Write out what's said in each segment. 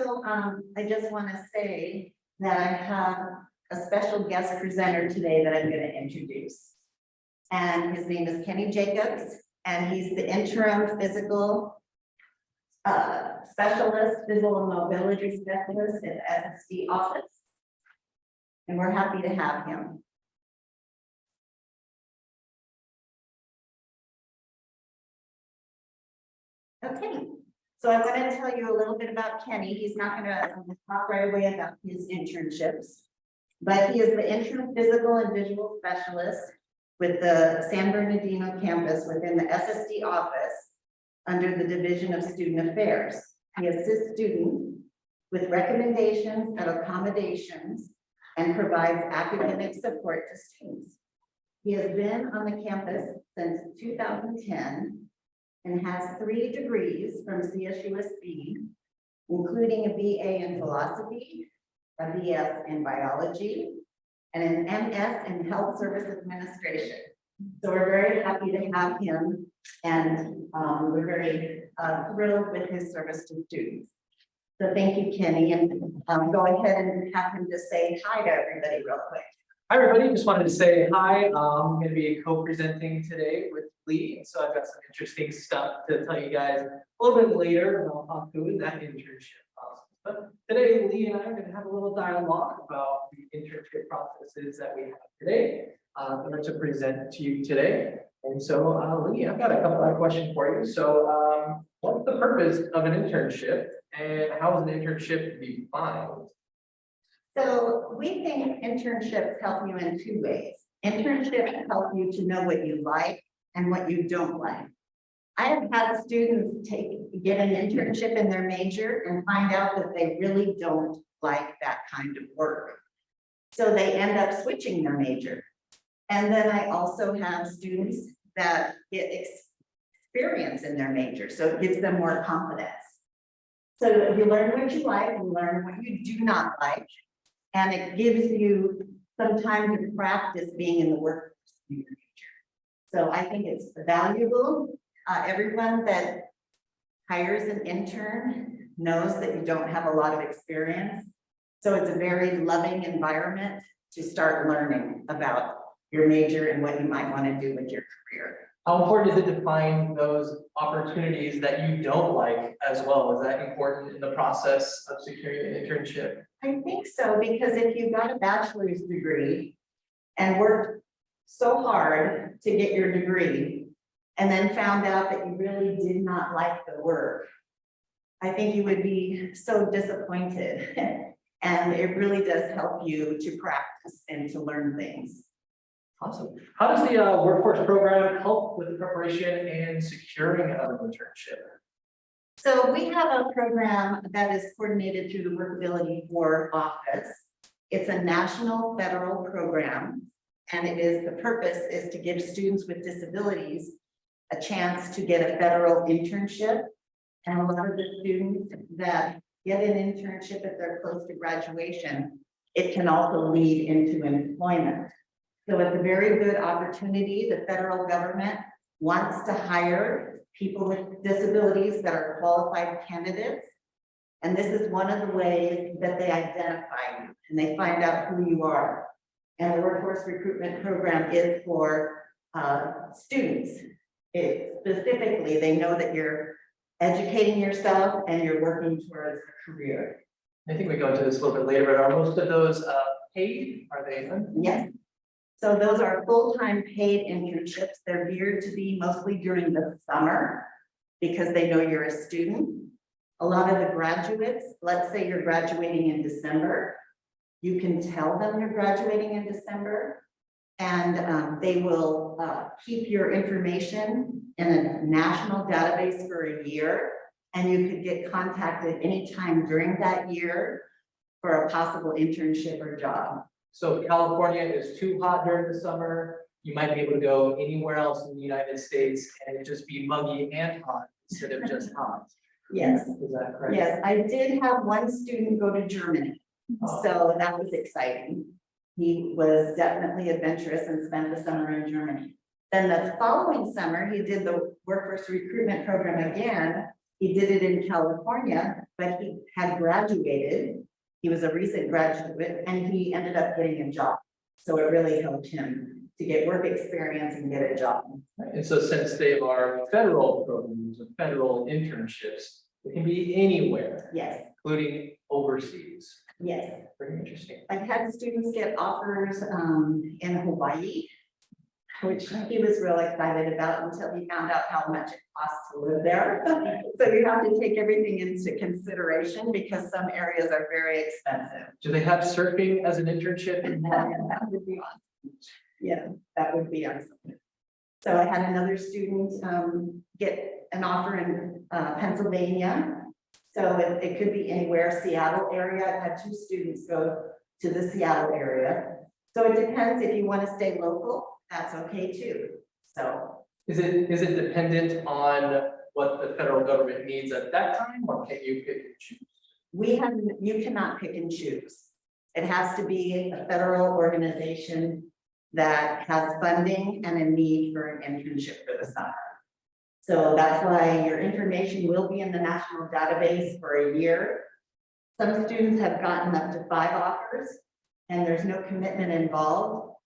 also, I just want to say that I have a special guest presenter today that I'm going to introduce. And his name is Kenny Jacobs, and he's the interim physical specialist, physical and mobility specialist at the SSD office. And we're happy to have him. Okay, so I'm going to tell you a little bit about Kenny. He's not going to talk right away about his internships, but he is the interim physical and visual specialist with the San Bernardino campus within the SSD office under the Division of Student Affairs. He assists students with recommendations and accommodations and provides academic support to students. He has been on the campus since 2010 and has 3 degrees from Csusb, including a BA in philosophy, a BS in biology, and an MS in health service administration. So we're very happy to have him, and we're very thrilled with his service to students. So thank you, Kenny, and go ahead and have him just say hi to everybody real quick. Hi, everybody. Just wanted to say hi. I'm going to be co-presenting today with Leigh, and so I've got some interesting stuff to tell you guys a little bit later about Haku and that internship process. But today, Leigh and I are going to have a little dialogue about the internship processes that we have today. I'm going to present to you today. And so, Leigh, I've got a couple of questions for you. So, what's the purpose of an internship, and how is an internship defined? So we think internships help you in 2 ways. Internships help you to know what you like and what you don't like. I have had students get an internship in their major and find out that they really don't like that kind of work. So they end up switching their major. And then I also have students that get experience in their major, so it gives them more confidence. So you learn what you like, you learn what you do not like, and it gives you some time to practice being in the workforce in your future. So I think it's valuable. Everyone that hires an intern knows that you don't have a lot of experience. So it's a very loving environment to start learning about your major and what you might want to do with your career. How important is it to find those opportunities that you don't like as well? Is that important in the process of securing an internship? I think so, because if you got a bachelor's degree and worked so hard to get your degree and then found out that you really did not like the work, I think you would be so disappointed. And it really does help you to practice and to learn things. Awesome. How does the workforce program help with the preparation and securing an internship? So we have a program that is coordinated through the WorkAbility office. It's a national federal program, and the purpose is to give students with disabilities a chance to get a federal internship. And a lot of the students that get an internship if they're close to graduation, it can also lead into employment. So it's a very good opportunity. The federal government wants to hire people with disabilities that are qualified candidates. And this is one of the ways that they identify you and they find out who you are. And the workforce recruitment program is for students. Specifically, they know that you're educating yourself and you're working towards a career. I think we go into this a little bit later, but are most of those paid? Are they? Yes. So those are full-time paid internships. They're geared to be mostly during the summer because they know you're a student. A lot of the graduates, let's say you're graduating in December, you can tell them you're graduating in December, and they will keep your information in a national database for a year, and you could get contacted anytime during that year for a possible internship or job. So if California is too hot during the summer, you might be able to go anywhere else in the United States and it just be muggy and hot instead of just hot. Yes. Is that correct? Yes, I did have one student go to Germany, so that was exciting. He was definitely adventurous and spent the summer in Germany. Then the following summer, he did the workforce recruitment program again. He did it in California, but he had graduated. He was a recent graduate and he ended up getting a job. So it really helped him to get work experience and get a job. And so since they are federal programs and federal internships, it can be anywhere, Yes, including overseas. yes. Very interesting. I've had students get offers in Hawaii, which he was real excited about until he found out how much it costs to live there. So you have to take everything into consideration because some areas are very expensive. Do they have surfing as an internship? That would be awesome. Yeah, that would be awesome. So I had another student get an offer in Pennsylvania. So it could be anywhere, Seattle area. I had 2 students go to the Seattle area. So it depends if you want to stay local, that's okay too. So Is it dependent on what the federal government needs at that time, or can you pick and choose? you cannot pick and choose. It has to be a federal organization that has funding and a need for an internship for the summer. So that's why your information will be in the national database for a year. Some students have gotten up to 5 offers and there's no commitment involved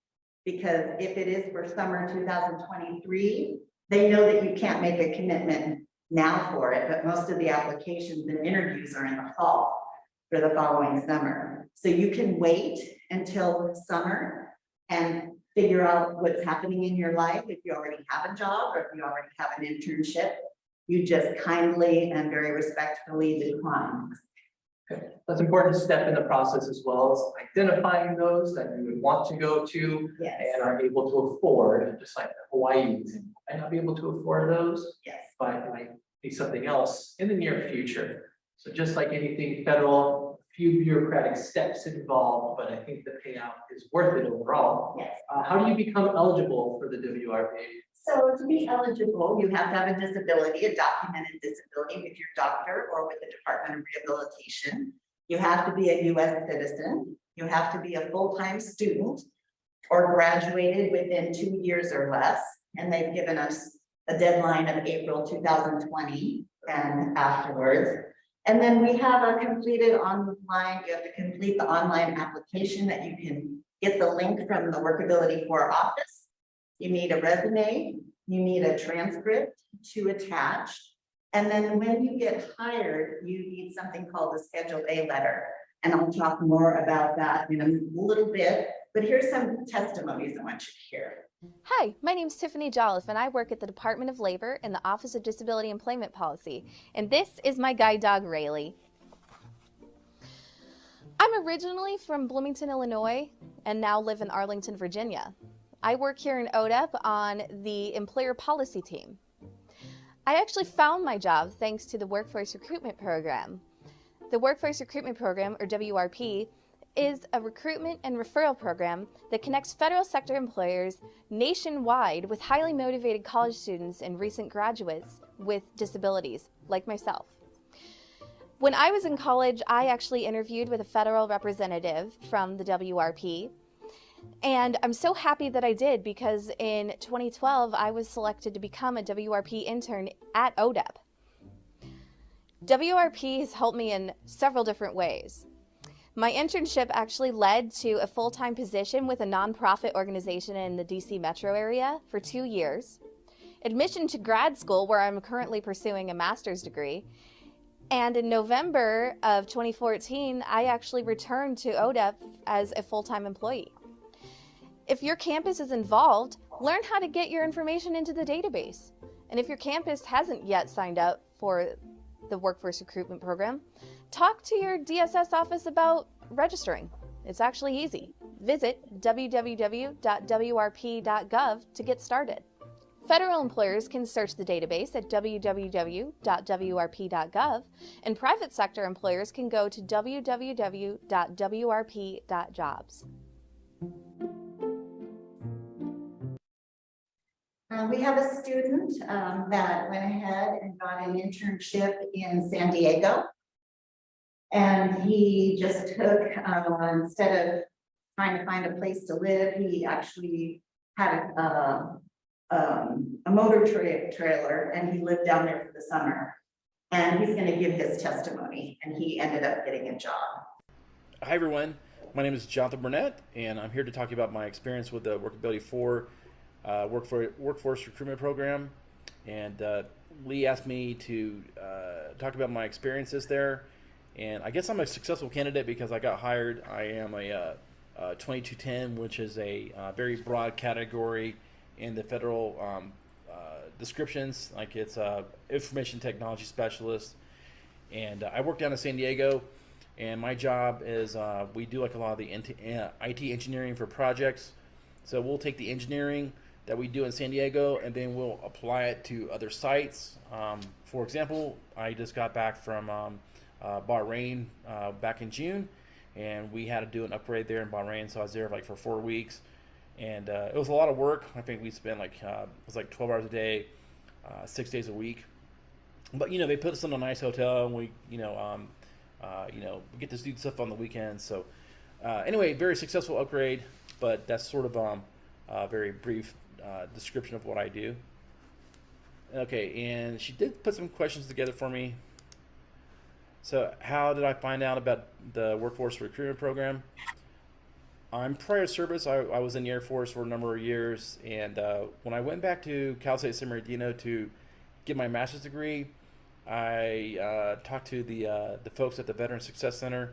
because if it is for summer 2023, they know that you can't make a commitment now for it, but most of the applications and interviews are in the fall for the following summer. So you can wait until summer and figure out what's happening in your life. If you already have a job or if you already have an internship, you just kindly and very respectfully decline. Okay. That's an important step in the process as well as identifying those that you would want to go to Yes, and are able to afford, just like Hawaii, might not be able to afford those, yes, but it might be something else in the near future. So just like anything federal, a few bureaucratic steps involved, but I think the payout is worth it overall. yes. How do you become eligible for the WRP? So to be eligible, you have to have a disability, a documented disability with your doctor or with the Department of Rehabilitation. You have to be a US citizen. You have to be a full-time student or graduated within 2 years or less. And they've given us a deadline of April 2020 and afterwards. And then we have a completed online, you have to complete the online application that you can get the link from the WorkAbility for office. You need a resume, you need a transcript to attach. And then when you get hired, you need something called a Schedule A letter. And I'll talk more about that in a little bit, but here's some testimonies I want you to hear. Hi, my name is Tiffany Jolliffe and I work at the Department of Labor in the Office of Disability Employment Policy. And this is my guide dog, Rayleigh. I'm originally from Bloomington, Illinois, and now live in Arlington, Virginia. I work here in ODEP on the employer policy team. I actually found my job thanks to the Workforce Recruitment Program. The Workforce Recruitment Program, or WRP, is a recruitment and referral program that connects federal sector employers nationwide with highly motivated college students and recent graduates with disabilities, like myself. When I was in college, I actually interviewed with a federal representative from the WRP. And I'm so happy that I did because in 2012, I was selected to become a WRP intern at ODEP. WRP has helped me in several different ways. My internship actually led to a full-time position with a nonprofit organization in the DC metro area for 2 years, admission to grad school where I'm currently pursuing a master's degree, and in November of 2014, I actually returned to ODEP as a full-time employee. If your campus is involved, learn how to get your information into the database. And if your campus hasn't yet signed up for the Workforce Recruitment Program, talk to your DSS office about registering. It's actually easy. Visit www.wrp.gov to get started. Federal employers can search the database at www.wrp.gov, and private sector employers can go to www.wrp.jobs. We have a student that went ahead and got an internship in San Diego. And he just took, instead of trying to find a place to live, he actually had a motor trailer and he lived down there for the summer. And he's gonna give his testimony, and he ended up getting a job. Hi everyone, my name is Jonathan Burnett, and I'm here to talk about my experience with the WorkAbility 4 workforce recruitment program. And Leigh asked me to talk about my experiences there, and I guess I'm a successful candidate because I got hired. I am a 2210, which is a very broad category in the federal descriptions. Like it's a information technology specialist, and I work down in San Diego. And my job is we do like a lot of the IT engineering for projects. So we'll take the engineering that we do in San Diego and then we'll apply it to other sites. For example, I just got back from Bahrain back in June, and we had to do an upgrade there in Bahrain. So I was there like for 4 weeks, and it was a lot of work. I think we spent like it was like 12 hours a day, 6 days a week. But they put us in a nice hotel, and we we get to do stuff on the weekends. So anyway, very successful upgrade, but that's sort of a very brief description of what I do. Okay, and she did put some questions together for me. So how did I find out about the workforce recruitment program? I'm prior service. I was in the Air Force for a number of years, and when I went back to Cal State San Bernardino to get my master's degree, I talked to the folks at the Veteran Success Center,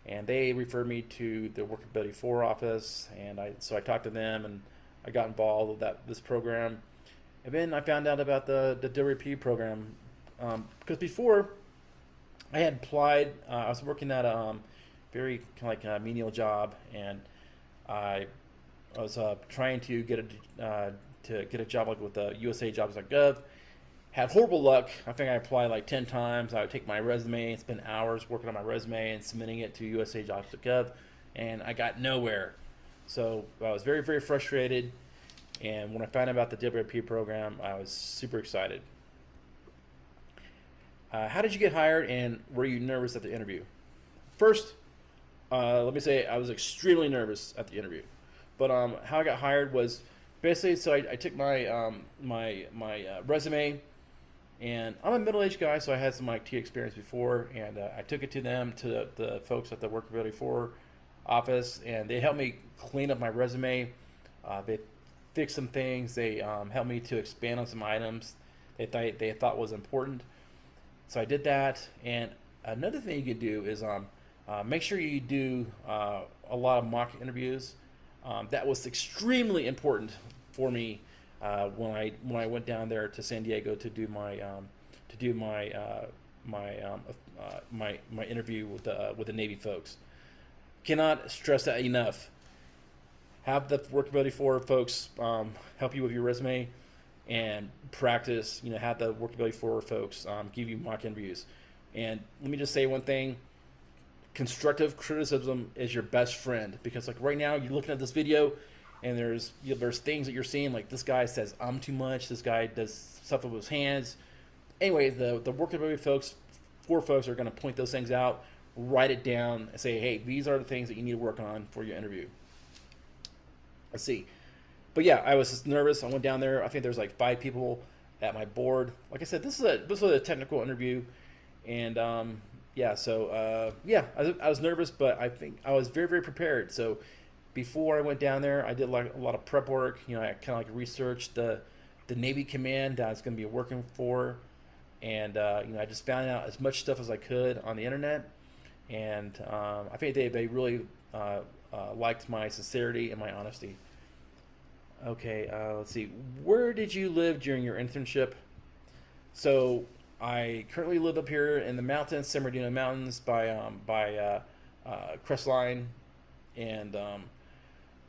and they referred me to the WorkAbility 4 office, and so I talked to them, and I got involved with this program. And then I found out about the WRP program, because before I had applied. I was working at a very kind of like a menial job, and I was trying to get a job like with the USA Jobs.gov. Had horrible luck. I think I applied like 10 times. I would take my resume and spend hours working on my resume and submitting it to USA Jobs.gov, and I got nowhere. So I was very, very frustrated. And when I found out about the WRP program, I was super excited. How did you get hired, and were you nervous at the interview? First, let me say I was extremely nervous at the interview. But how I got hired was basically, so I took my my resume. And I'm a middle-aged guy, so I had some IT experience before, and I took it to them, to the folks at the WorkAbility 4 office, and they helped me clean up my resume. They fixed some things. They helped me to expand on some items they thought was important. So I did that. And another thing you could do is make sure you do a lot of mock interviews. That was extremely important for me. When I went down there to San Diego to do my interview with the Navy folks. Cannot stress that enough. Have the WorkAbility 4 folks help you with your resume and practice. Have the WorkAbility 4 folks give you mock interviews. And let me just say one thing: constructive criticism is your best friend, because like right now you're looking at this video. And there's things that you're seeing, like this guy says too much. This guy does stuff with his hands. Anyway, the WorkAbility 4 folks are going to point those things out, write it down, and say, hey, these are the things that you need to work on for your interview. Let's see. But yeah, I was just nervous. I went down there. I think there's like 5 people at my board. Like I said, this was a technical interview, and yeah. So yeah, I was nervous, but I think I was very, very prepared. So before I went down there, I did like a lot of prep work. I kind of like researched the Navy command that I was going to be working for, and I just found out as much stuff as I could on the internet, and I think they really liked my sincerity and my honesty. Okay, let's see. Where did you live during your internship? So I currently live up here in the mountains, San Bernardino Mountains, by Crestline, and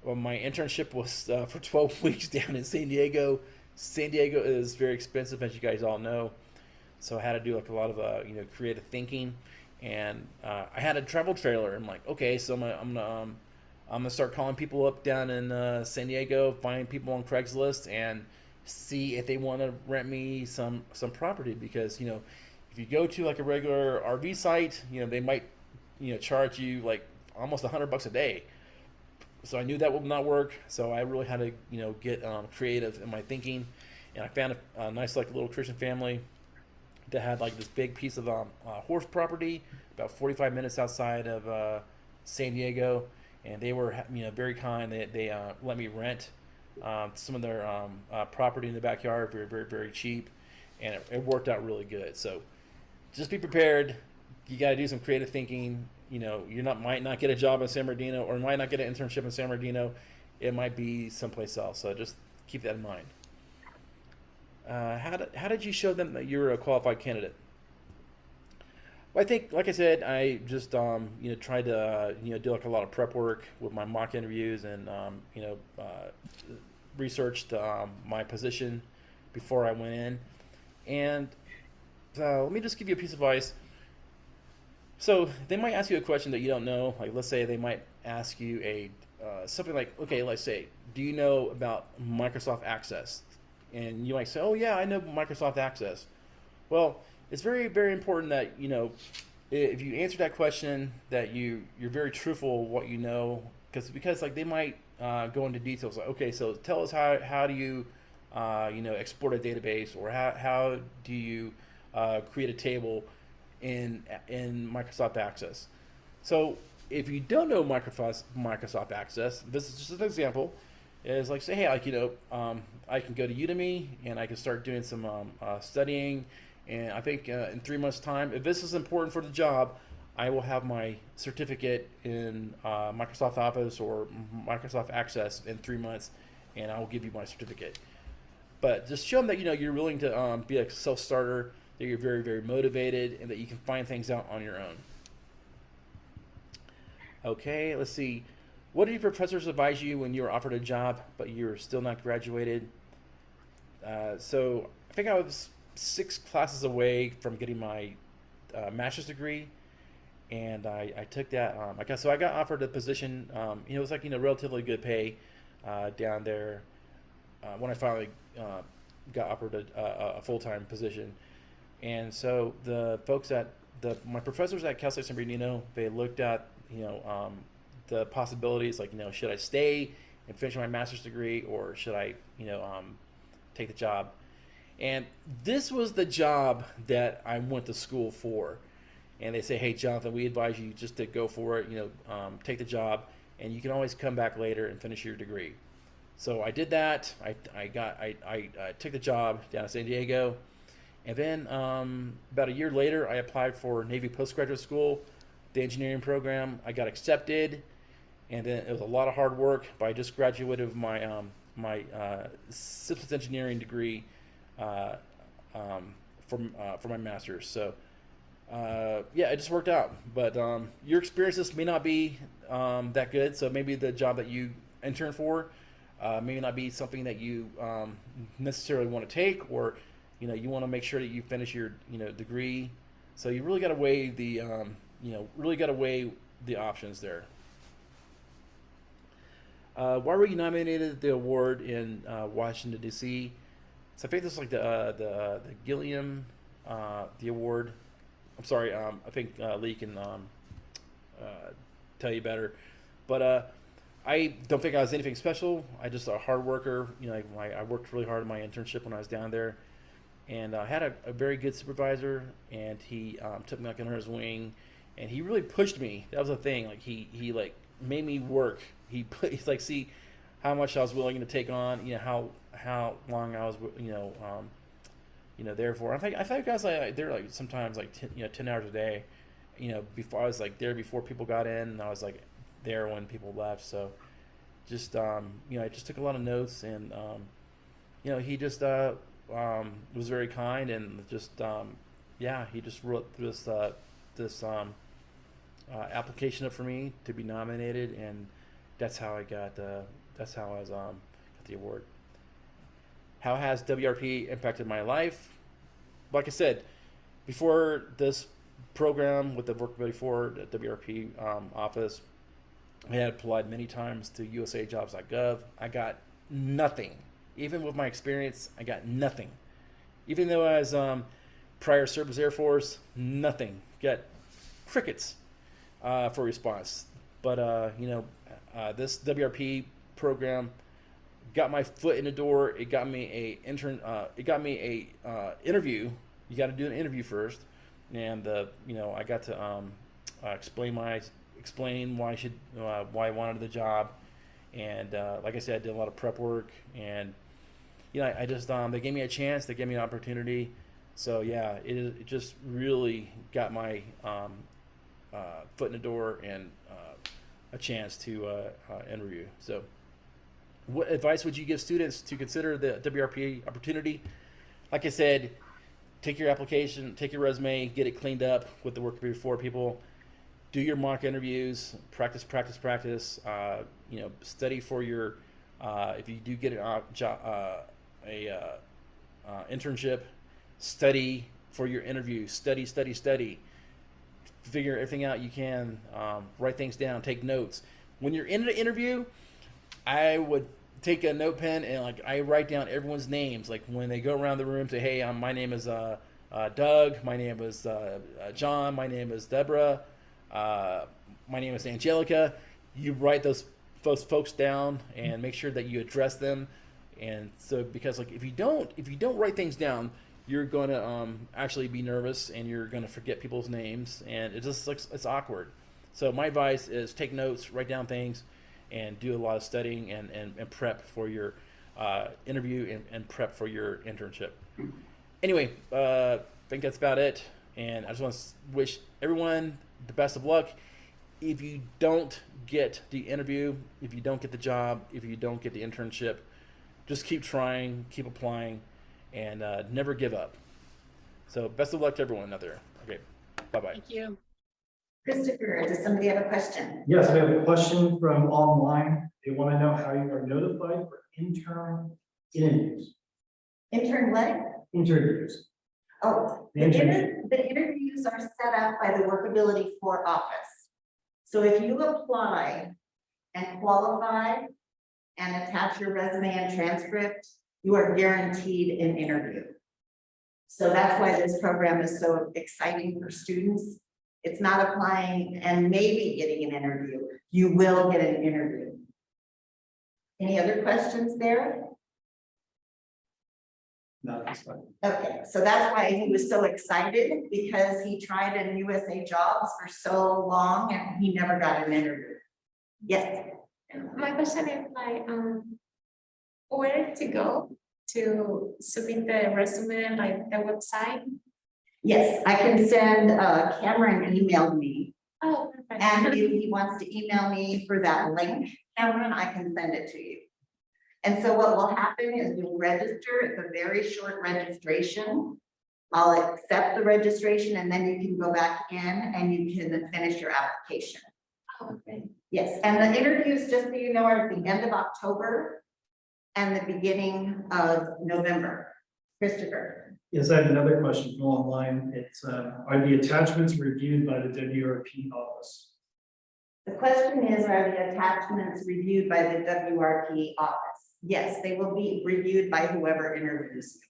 well, my internship was for 12 weeks down in San Diego. San Diego is very expensive, as you guys all know. So I had to do like a lot of creative thinking, and I had a travel trailer. I'm like, okay, so I'm gonna start calling people up down in San Diego, find people on Craigslist, and see if they want to rent me some property, because if you go to like a regular RV site, they might charge you like almost $100 a day. So I knew that would not work. So I really had to get creative in my thinking, and I found a nice like little Christian family that had like this big piece of horse property about 45 minutes outside of San Diego, and they were very kind. They let me rent some of their property in the backyard very, very, very cheap, and it worked out really good. So just be prepared. You got to do some creative thinking. Might not get a job in San Bernardino, or might not get an internship in San Bernardino. It might be someplace else. So just keep that in mind. How did you show them that you're a qualified candidate? Well, I think, like I said, I just tried to do like a lot of prep work with my mock interviews, and researched my position before I went in. And let me just give you a piece of advice. So they might ask you a question that you don't know. Like, let's say they might ask you something like, okay, let's say, do you know about Microsoft Access? And you might say, oh yeah, I know Microsoft Access. Well, it's very, very important that, if you answer that question, that you're very truthful what you know, because like they might go into details like, okay, so tell us how do you export a database, or how do you create a table in Microsoft Access. So if you don't know Microsoft Access, this is just an example. Is like, say, hey, I can go to Udemy and I can start doing some studying, and I think in 3 months' time, if this is important for the job, I will have my certificate in Microsoft Office or Microsoft Access in 3 months, and I will give you my certificate. But just show them that you're willing to be a self-starter, that you're very, very motivated, and that you can find things out on your own. Okay, let's see. What did your professors advise you when you were offered a job but you're still not graduated? So I think I was 6 classes away from getting my master's degree, and I took that. I got offered a position. It was like relatively good pay down there when I finally got offered a full-time position. And so the folks my professors at Cal State San Bernardino, they looked at the possibilities, like, should I stay and finish my master's degree, or should I, take the job? And this was the job that I went to school for. And they say, hey, Jonathan, we advise you just to go for it, take the job, and you can always come back later and finish your degree. So I did that. I took the job down in San Diego. And then about a year later, I applied for Navy postgraduate school, the engineering program. I got accepted. And then it was a lot of hard work, but I just graduated with my systems engineering degree for my master's. So it just worked out. But your experiences may not be that good. So maybe the job that you intern for may not be something that you necessarily want to take, or you want to make sure that you finish your degree. So you really got to weigh the options there. Why were you nominated the award in Washington D.C.? So I think this is like the Gilliam the award. I'm sorry. I think Leigh can tell you better, but I don't think I was anything special. I just a hard worker. I worked really hard in my internship when I was down there, and I had a very good supervisor, and he took me like under his wing, and he really pushed me. That was the thing. Like he like made me work. He's like, see how much I was willing to take on, how long I was, there for. I think guys like they're like sometimes like 10 hours a day, before I was like there before people got in, and I was like there when people left. So just I just took a lot of notes, and he just was very kind, and just he just wrote this application up for me to be nominated, and that's how I got got the award. How has WRP impacted my life? Like I said, before this program with the WorkAbility for the WRP office, I had applied many times to usajobs.gov. I got nothing. Even with my experience, I got nothing. Even though I was prior service Air Force, nothing. Got crickets for response. But this WRP program got my foot in the door. It got me a interview you got to do an interview first, and you know, I got to explain why I wanted the job, and like I said, I did a lot of prep work, and you know, I just they gave me a chance, they gave me an opportunity, so yeah, it just really got my foot in the door and a chance to interview. So, what advice would you give students to consider the WRP opportunity? Like I said, take your application, take your resume, get it cleaned up with the WorkAbility 4 people. Do your mock interviews, practice. You know, study for your if you do get an internship, study for your interview. Study. Figure everything out you can. Write things down. Take notes. When you're in an interview, I would take a note pen and like I write down everyone's names. Like when they go around the room, say, "Hey, my name is Doug. My name is John. My name is Deborah. My name is Angelica." You write those folks down and make sure that you address them. And so, because like if you don't write things down, you're going to actually be nervous and you're going to forget people's names, and it just looks, it's awkward. So my advice is take notes, write down things, and do a lot of studying and prep for your interview and prep for your internship. Anyway, I think that's about it. And I just want to wish everyone the best of luck. If you don't get the interview, if you don't get the job, if you don't get the internship, just keep trying, keep applying, and never give up. So best of luck to everyone out there. Okay, bye-bye. Thank you. Christopher, does somebody have a question? Yes, we have a question from online. They want to know how you are notified for intern interviews. Intern what? Interviews. Oh, The internship. the interviews are set up by the WorkAbility 4 office. So if you apply and qualify and attach your resume and transcript, you are guaranteed an interview. So that's why this program is so exciting for students. It's not applying and maybe getting an interview. You will get an interview. Any other questions there? No, that's fine. Okay, so that's why he was so excited, because he tried in USA Jobs for so long and he never got an interview. Yes. My question is like, where to go to submit the resume, like the website? Yes, I can send, Cameron emailed me, Oh, perfect. and if he wants to email me for that link, Cameron, I can send it to you. And so what will happen is you'll register. It's a very short registration. I'll accept the registration and then you can go back in and you can finish your application. Oh, okay. Yes, and the interviews, just so you know, are at the end of October and the beginning of November. Christopher. Yes, I have another question from online. It's are the attachments reviewed by the WRP office? The question is, are the attachments reviewed by the WRP office? Yes, they will be reviewed by whoever interviews you.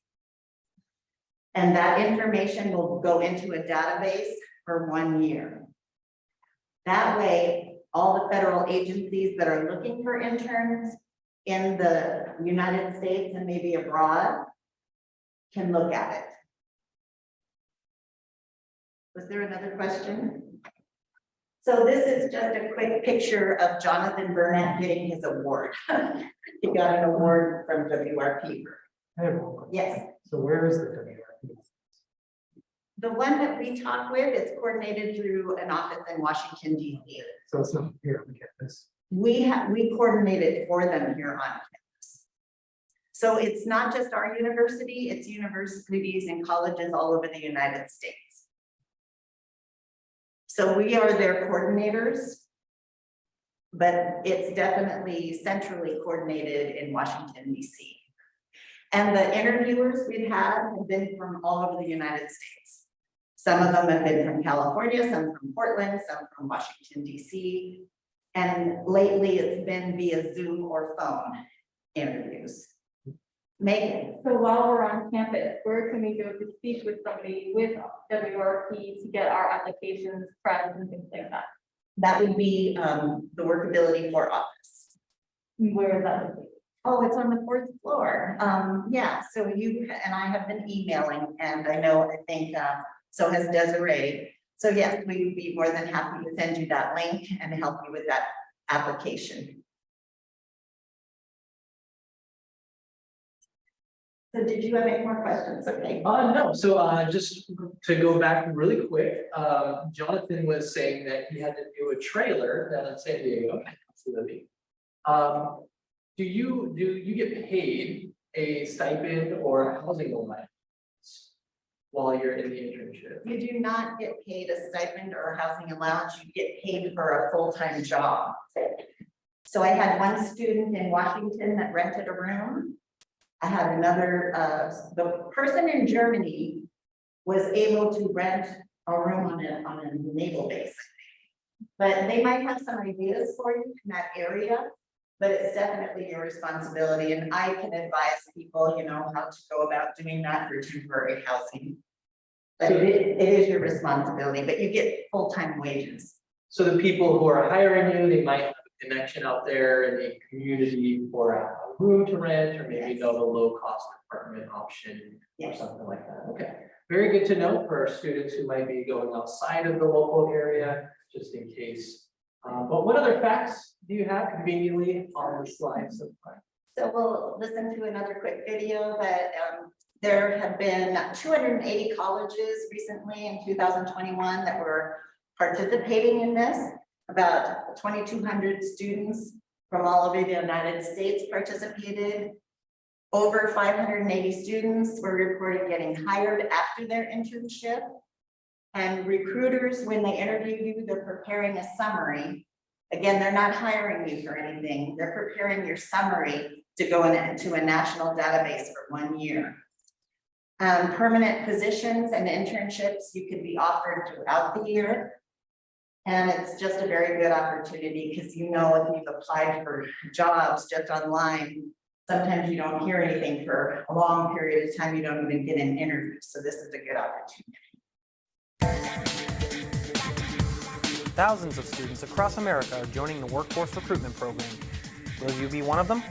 And that information will go into a database for 1 year. That way, all the federal agencies that are looking for interns in the United States and maybe abroad can look at it. Was there another question? So this is just a quick picture of Jonathan Burnett getting his award. He got an award from WRP. I have one question. Yes, So where is the WRP? the one that we talk with, it's coordinated through an office in Washington, DC. So it's not here on campus. We coordinate it for them here on campus. So it's not just our university, it's universities and colleges all over the United States. So we are their coordinators, but it's definitely centrally coordinated in Washington, DC. And the interviewers we've had have been from all over the United States. Some of them have been from California, some from Portland, some from Washington, DC. And lately it's been via Zoom or phone interviews. Megan. So while we're on campus, where can we go to speak with somebody with WRP to get our applications prepped and things like that? That would be the WorkAbility 4 office. Where is that located? Oh, it's on the fourth floor. Yeah, so you and I have been emailing, and I think, so has Desiree. So yes, we would be more than happy to send you that link and help you with that application. So did you have any more questions? Okay. No, so just to go back really quick, Jonathan was saying that he had to do a trailer down in San Diego. Absolutely. Do you get paid a stipend or housing allowance while you're in the internship? You do not get paid a stipend or a housing allowance, you get paid for a full-time job. So I had one student in Washington that rented a room. I had another, the person in Germany was able to rent a room on a naval base. But they might have some ideas for you in that area, but it's definitely your responsibility. And I can advise people, how to go about doing that for temporary housing. But it is your responsibility, but you get full-time wages. So the people who are hiring you, they might have a connection out there in the community for a room to rent, or maybe know the low-cost apartment option or something like that. Okay, very good to know for our students who might be going outside of the local area, just in case. But what other facts do you have conveniently on the slides so far? So we'll listen to another quick video, but there have been 280 colleges recently in 2021 that were participating in this. About 2,200 students from all over the United States participated. Over 580 students were reported getting hired after their internship. And recruiters, when they interview you, they're preparing a summary. Again, they're not hiring you for anything. They're preparing your summary to go into a national database for 1 year. Permanent positions and internships you could be offered throughout the year. And it's just a very good opportunity because if you've applied for jobs just online, sometimes you don't hear anything for a long period of time. You don't even get an interview. So this is a good opportunity. Thousands of students across America are joining the Workforce Recruitment Program. Will you be one of them?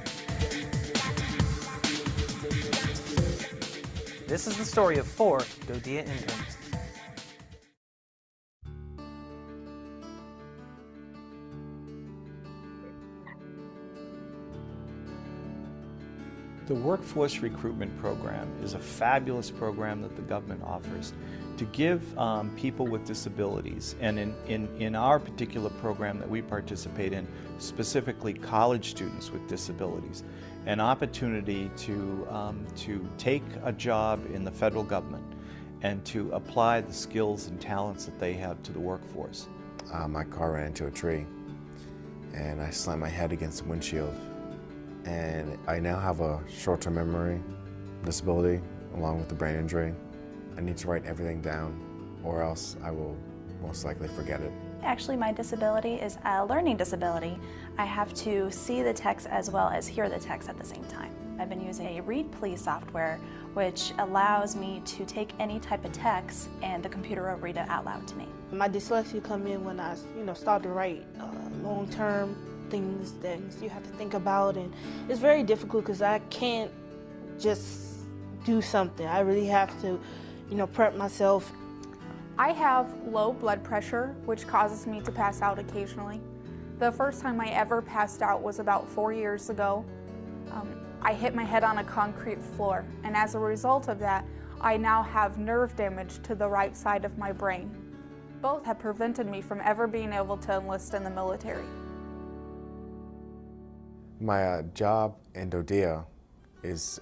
This is the story of 4 DoDEA interns. The Workforce Recruitment Program is a fabulous program that the government offers to give people with disabilities, and in our particular program that we participate in, specifically college students with disabilities, an opportunity to take a job in the federal government and to apply the skills and talents that they have to the workforce. My car ran into a tree and I slammed my head against the windshield. And I now have a short-term memory disability along with the brain injury. I need to write everything down or else I will most likely forget it. Actually, my disability is a learning disability. I have to see the text as well as hear the text at the same time. I've been using a Read Please software, which allows me to take any type of text and the computer will read it out loud to me. My dyslexia come in when I, start to write long-term things you have to think about, and it's very difficult because I can't just do something. I really have to, prep myself. I have low blood pressure, which causes me to pass out occasionally. The first time I ever passed out was about 4 years ago. I hit my head on a concrete floor, and as a result of that, I now have nerve damage to the right side of my brain. Both have prevented me from ever being able to enlist in the military. My job in DoDEA is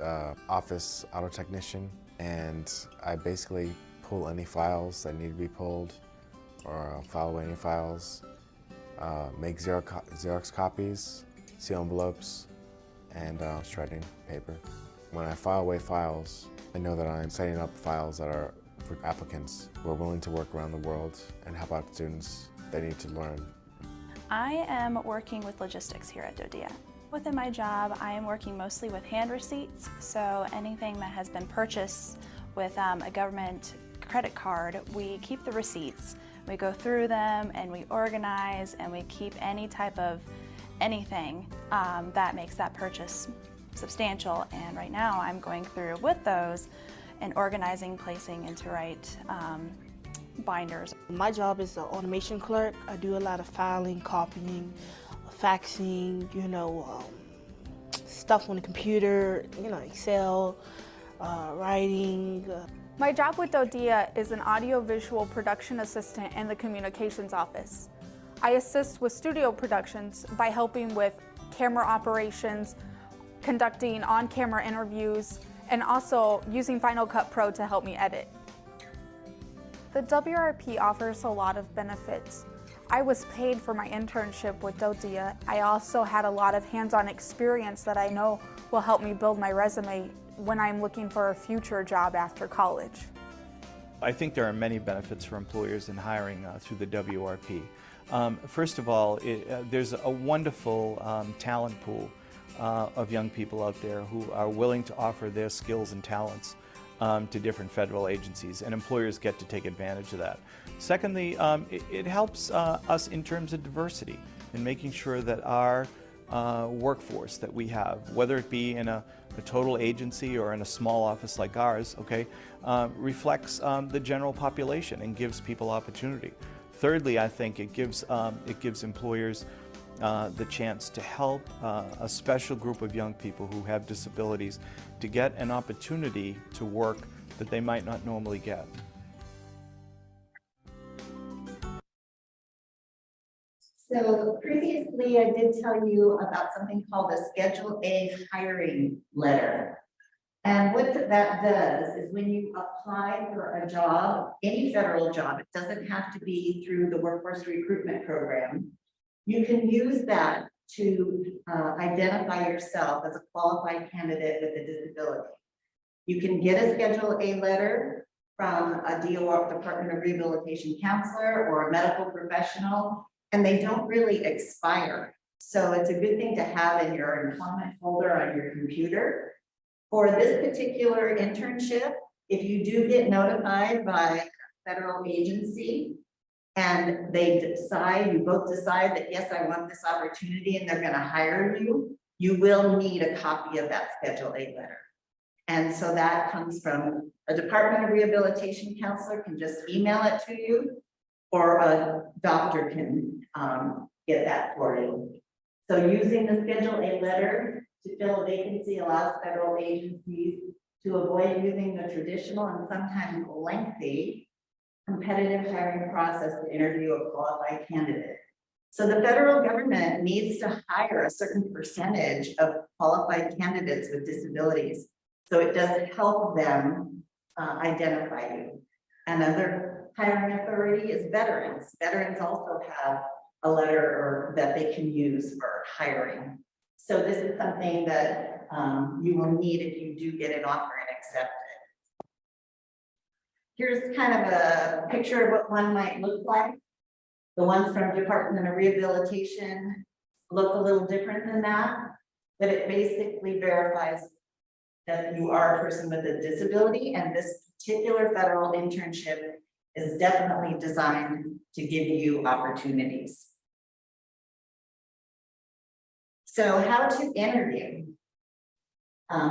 office auto technician, and I basically pull any files that need to be pulled or file away any files, make Xerox copies, seal envelopes, and shredding paper. When I file away files, I know that I'm setting up files that are for applicants who are willing to work around the world and help out students that need to learn. I am working with logistics here at DoDEA. Within my job, I am working mostly with hand receipts, so anything that has been purchased with a government credit card, we keep the receipts. We go through them and we organize and we keep any type of anything that makes that purchase substantial, and right now I'm going through with those and organizing, placing into right binders. My job is an automation clerk. I do a lot of filing, copying, faxing, stuff on the computer, Excel, writing. My job with DoDEA is an audiovisual production assistant in the communications office. I assist with studio productions by helping with camera operations, conducting on-camera interviews, and also using Final Cut Pro to help me edit. The WRP offers a lot of benefits. I was paid for my internship with DoDEA. I also had a lot of hands-on experience that I know will help me build my resume when I'm looking for a future job after college. I think there are many benefits for employers in hiring through the WRP. First of all, there's a wonderful talent pool of young people out there who are willing to offer their skills and talents to different federal agencies, and employers get to take advantage of that. Secondly, it helps us in terms of diversity in making sure that our workforce that we have, whether it be in a total agency or in a small office like ours, reflects the general population and gives people opportunity. Thirdly, I think it gives employers the chance to help a special group of young people who have disabilities to get an opportunity to work that they might not normally get. So previously, I did tell you about something called a Schedule A hiring letter. And what that does is when you apply for a job, any federal job, it doesn't have to be through the Workforce Recruitment Program. You can use that to identify yourself as a qualified candidate with a disability. You can get a Schedule A letter from a DOR, Department of Rehabilitation counselor, or a medical professional, and they don't really expire. So it's a good thing to have in your employment folder on your computer. For this particular internship, if you do get notified by a federal agency and they decide, you both decide that, yes, I want this opportunity and they're going to hire you, you will need a copy of that Schedule A letter. And so that comes from a Department of Rehabilitation counselor can just email it to you, or a doctor can get that for you. So using the Schedule A letter to fill a vacancy allows federal agencies to avoid using the traditional and sometimes lengthy competitive hiring process to interview a qualified candidate. So the federal government needs to hire a certain percentage of qualified candidates with disabilities. So it does help them identify you. Another hiring authority is veterans. Veterans also have a letter that they can use for hiring. So this is something that you will need if you do get an offer and accept it. Here's kind of a picture of what one might look like. The ones from Department of Rehabilitation look a little different than that, but it basically verifies that you are a person with a disability, and this particular federal internship is definitely designed to give you opportunities. So how to interview.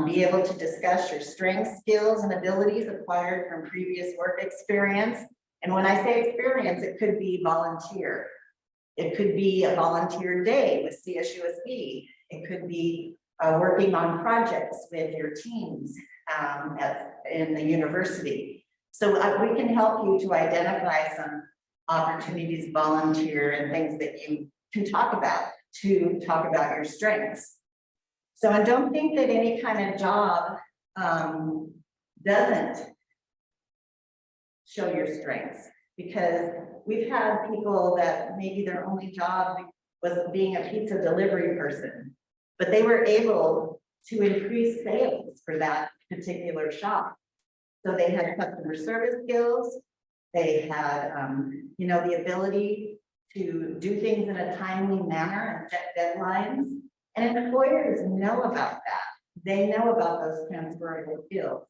Be able to discuss your strengths, skills, and abilities acquired from previous work experience. And when I say experience, it could be volunteer. It could be a volunteer day with CSUSB. It could be working on projects with your teams in the university. So we can help you to identify some opportunities, volunteer, and things that you can talk about to talk about your strengths. So I don't think that any kind of job doesn't show your strengths, because we've had people that maybe their only job was being a pizza delivery person, but they were able to increase sales for that particular shop. So they had customer service skills, they had the ability to do things in a timely manner and set deadlines. And employers know about that. They know about those transferable skills.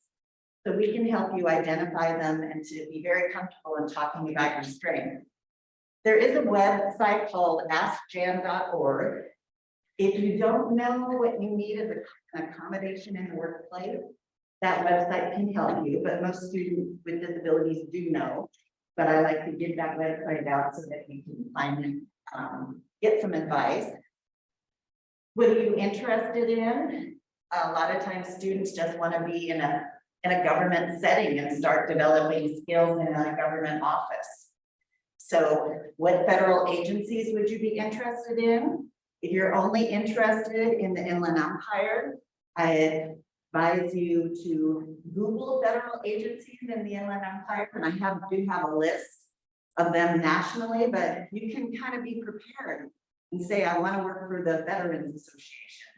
So we can help you identify them and to be very comfortable in talking about your strengths. There is a website called askjan.org, If you don't know what you need as an accommodation in the workplace, that website can help you, but most students with disabilities do know. But I like to give that website out so that you can find and get some advice. What are you interested in? A lot of times students just want to be in a government setting and start developing skills in a government office. So what federal agencies would you be interested in? If you're only interested in the Inland Empire, I advise you to Google federal agencies in the Inland Empire, and I do have a list of them nationally, but you can kind of be prepared and say, I want to work for the Veterans Association,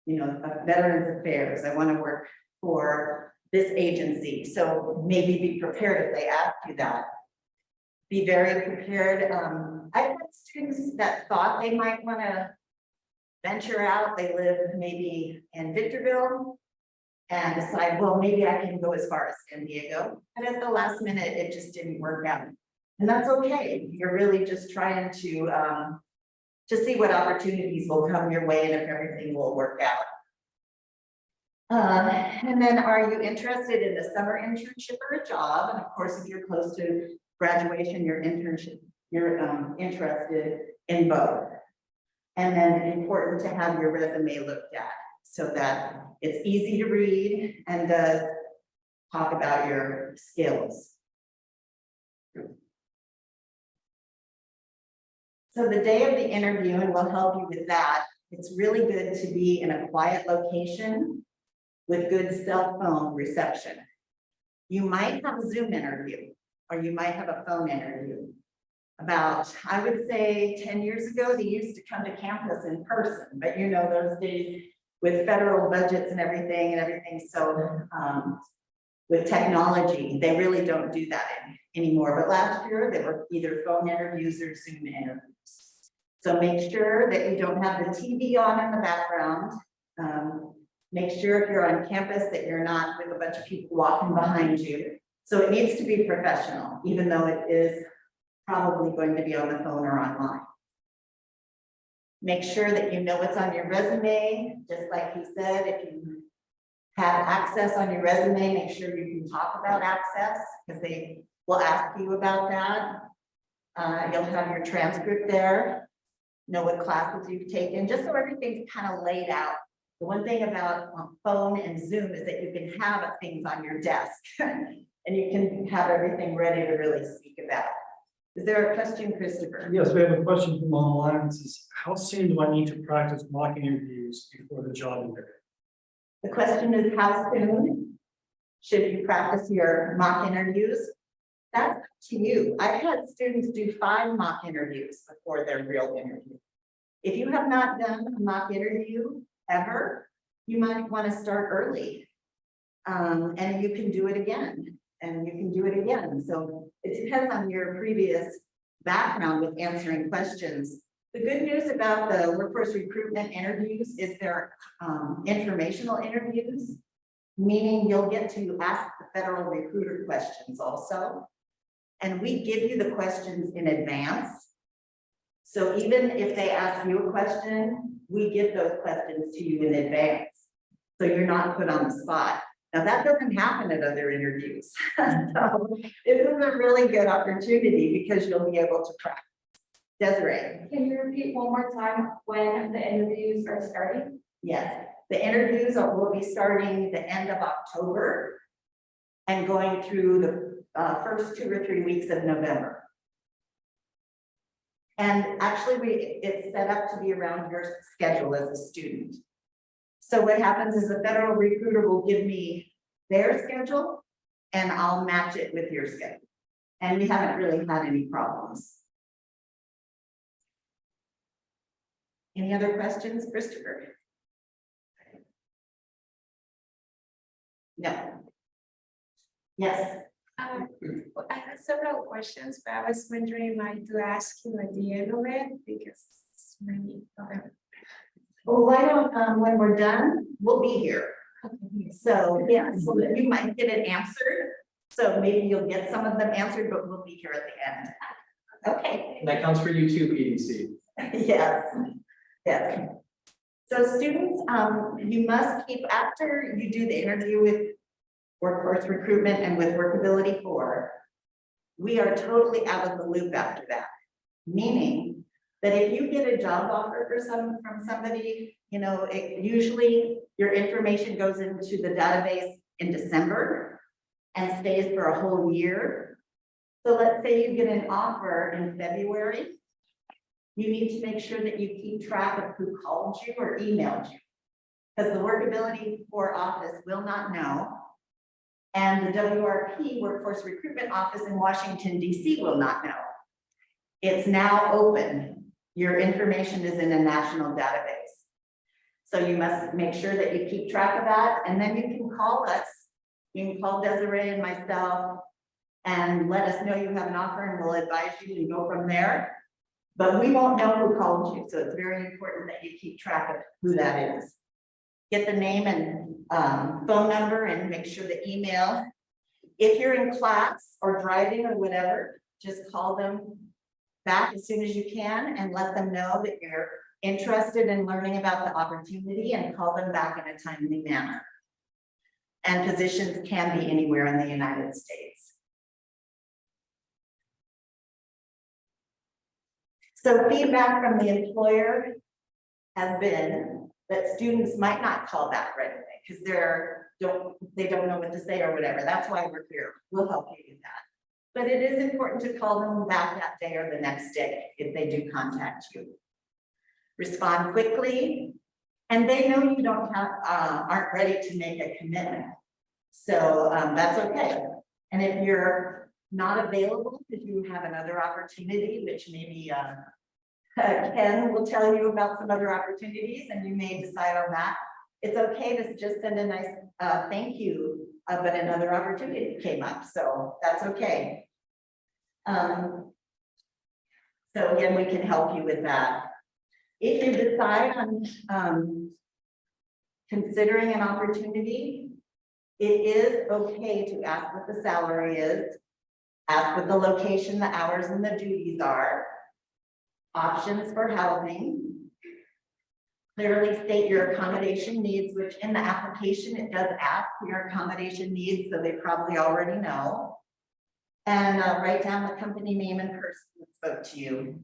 you know, Veterans Affairs. I want to work for this agency. So maybe be prepared if they ask you that. Be very prepared. I've had students that thought they might want to venture out. They live maybe in Victorville and decide, well, maybe I can go as far as San Diego. And at the last minute, it just didn't work out. And that's okay. You're really just trying to see what opportunities will come your way and if everything will work out. And then are you interested in the summer internship or a job? And of course, if you're close to graduation, your internship, you're interested in both. And then important to have your resume looked at so that it's easy to read and does talk about your skills. So the day of the interview, and we'll help you with that, it's really good to be in a quiet location with good cell phone reception. You might have a Zoom interview, or you might have a phone interview. About, I would say 10 years ago, they used to come to campus in person, but you know, those days with federal budgets and everything. So with technology, they really don't do that anymore. But last year, they were either phone interviews or Zoom interviews. So make sure that you don't have the TV on in the background. Make sure if you're on campus that you're not with a bunch of people walking behind you. So it needs to be professional, even though it is probably going to be on the phone or online. Make sure that you know what's on your resume. Just like he said, if you have access on your resume, make sure you can talk about access because they will ask you about that. You'll have your transcript there, know what classes you've taken, just so everything's kind of laid out. The one thing about phone and Zoom is that you can have things on your desk and you can have everything ready to really speak about. Is there a question, Christopher? Yes, we have a question from online. It says, how soon do I need to practice mock interviews before the job interview? The question is, how soon should you practice your mock interviews? That's up to you. I've had students do 5 mock interviews before their real interview. If you have not done a mock interview ever, you might want to start early. And you can do it again, and you can do it again. So it depends on your previous background with answering questions. The good news about the workforce recruitment interviews is they're informational interviews, meaning you'll get to ask the federal recruiter questions also. And we give you the questions in advance. So even if they ask you a question, we give those questions to you in advance. So you're not put on the spot. Now that doesn't happen at other interviews. So this is a really good opportunity because you'll be able to practice. Desiree. Can you repeat one more time when the interviews are starting? Yes, the interviews will be starting the end of October and going through the first 2 or 3 weeks of November. And actually it's set up to be around your schedule as a student. So what happens is the federal recruiter will give me their schedule and I'll match it with your schedule. And we haven't really had any problems. Any other questions, Christopher? No. Yes. I have several questions, but I was wondering like to ask you at the end of it because it's many of them. Well, why don't, when we're done, we'll be here. So yeah, so that you might get it answered. So maybe you'll get some of them answered, but we'll be here at the end. Okay. And that counts for you too, PDC. Yes. Yes. So students, you must keep, after you do the interview with Workforce Recruitment and with WorkAbility 4, we are totally out of the loop after that. Meaning that if you get a job offer from somebody, you know, usually your information goes into the database in December and stays for a whole year. So let's say you get an offer in February. You need to make sure that you keep track of who called you or emailed you, because the WorkAbility 4 office will not know. And the WRP Workforce Recruitment office in Washington, DC will not know. It's now open. Your information is in a national database. So you must make sure that you keep track of that. And then you can call us. You can call Desiree and myself and let us know you have an offer, and we'll advise you and go from there. But we won't know who called you. So it's very important that you keep track of who that is. Get the name and phone number and make sure the email. If you're in class or driving or whatever, just call them back as soon as you can and let them know that you're interested in learning about the opportunity, and call them back in a timely manner. And positions can be anywhere in the United States. So feedback from the employer has been that students might not call back right away because they don't know what to say or whatever. That's why we're here. We'll help you with that. But it is important to call them back that day or the next day if they do contact you. Respond quickly, and they know you aren't ready to make a commitment. So that's okay. And if you're not available because you have another opportunity, which maybe Ken will tell you about some other opportunities and you may decide on that. It's okay to just send a nice thank you, but another opportunity came up, so that's okay. So again, we can help you with that. If you decide on considering an opportunity, it is okay to ask what the salary is, ask what the location, the hours, and the duties are, options for housing. Clearly state your accommodation needs, which in the application, it does ask for your accommodation needs, so they probably already know. And write down the company name and person that spoke to you.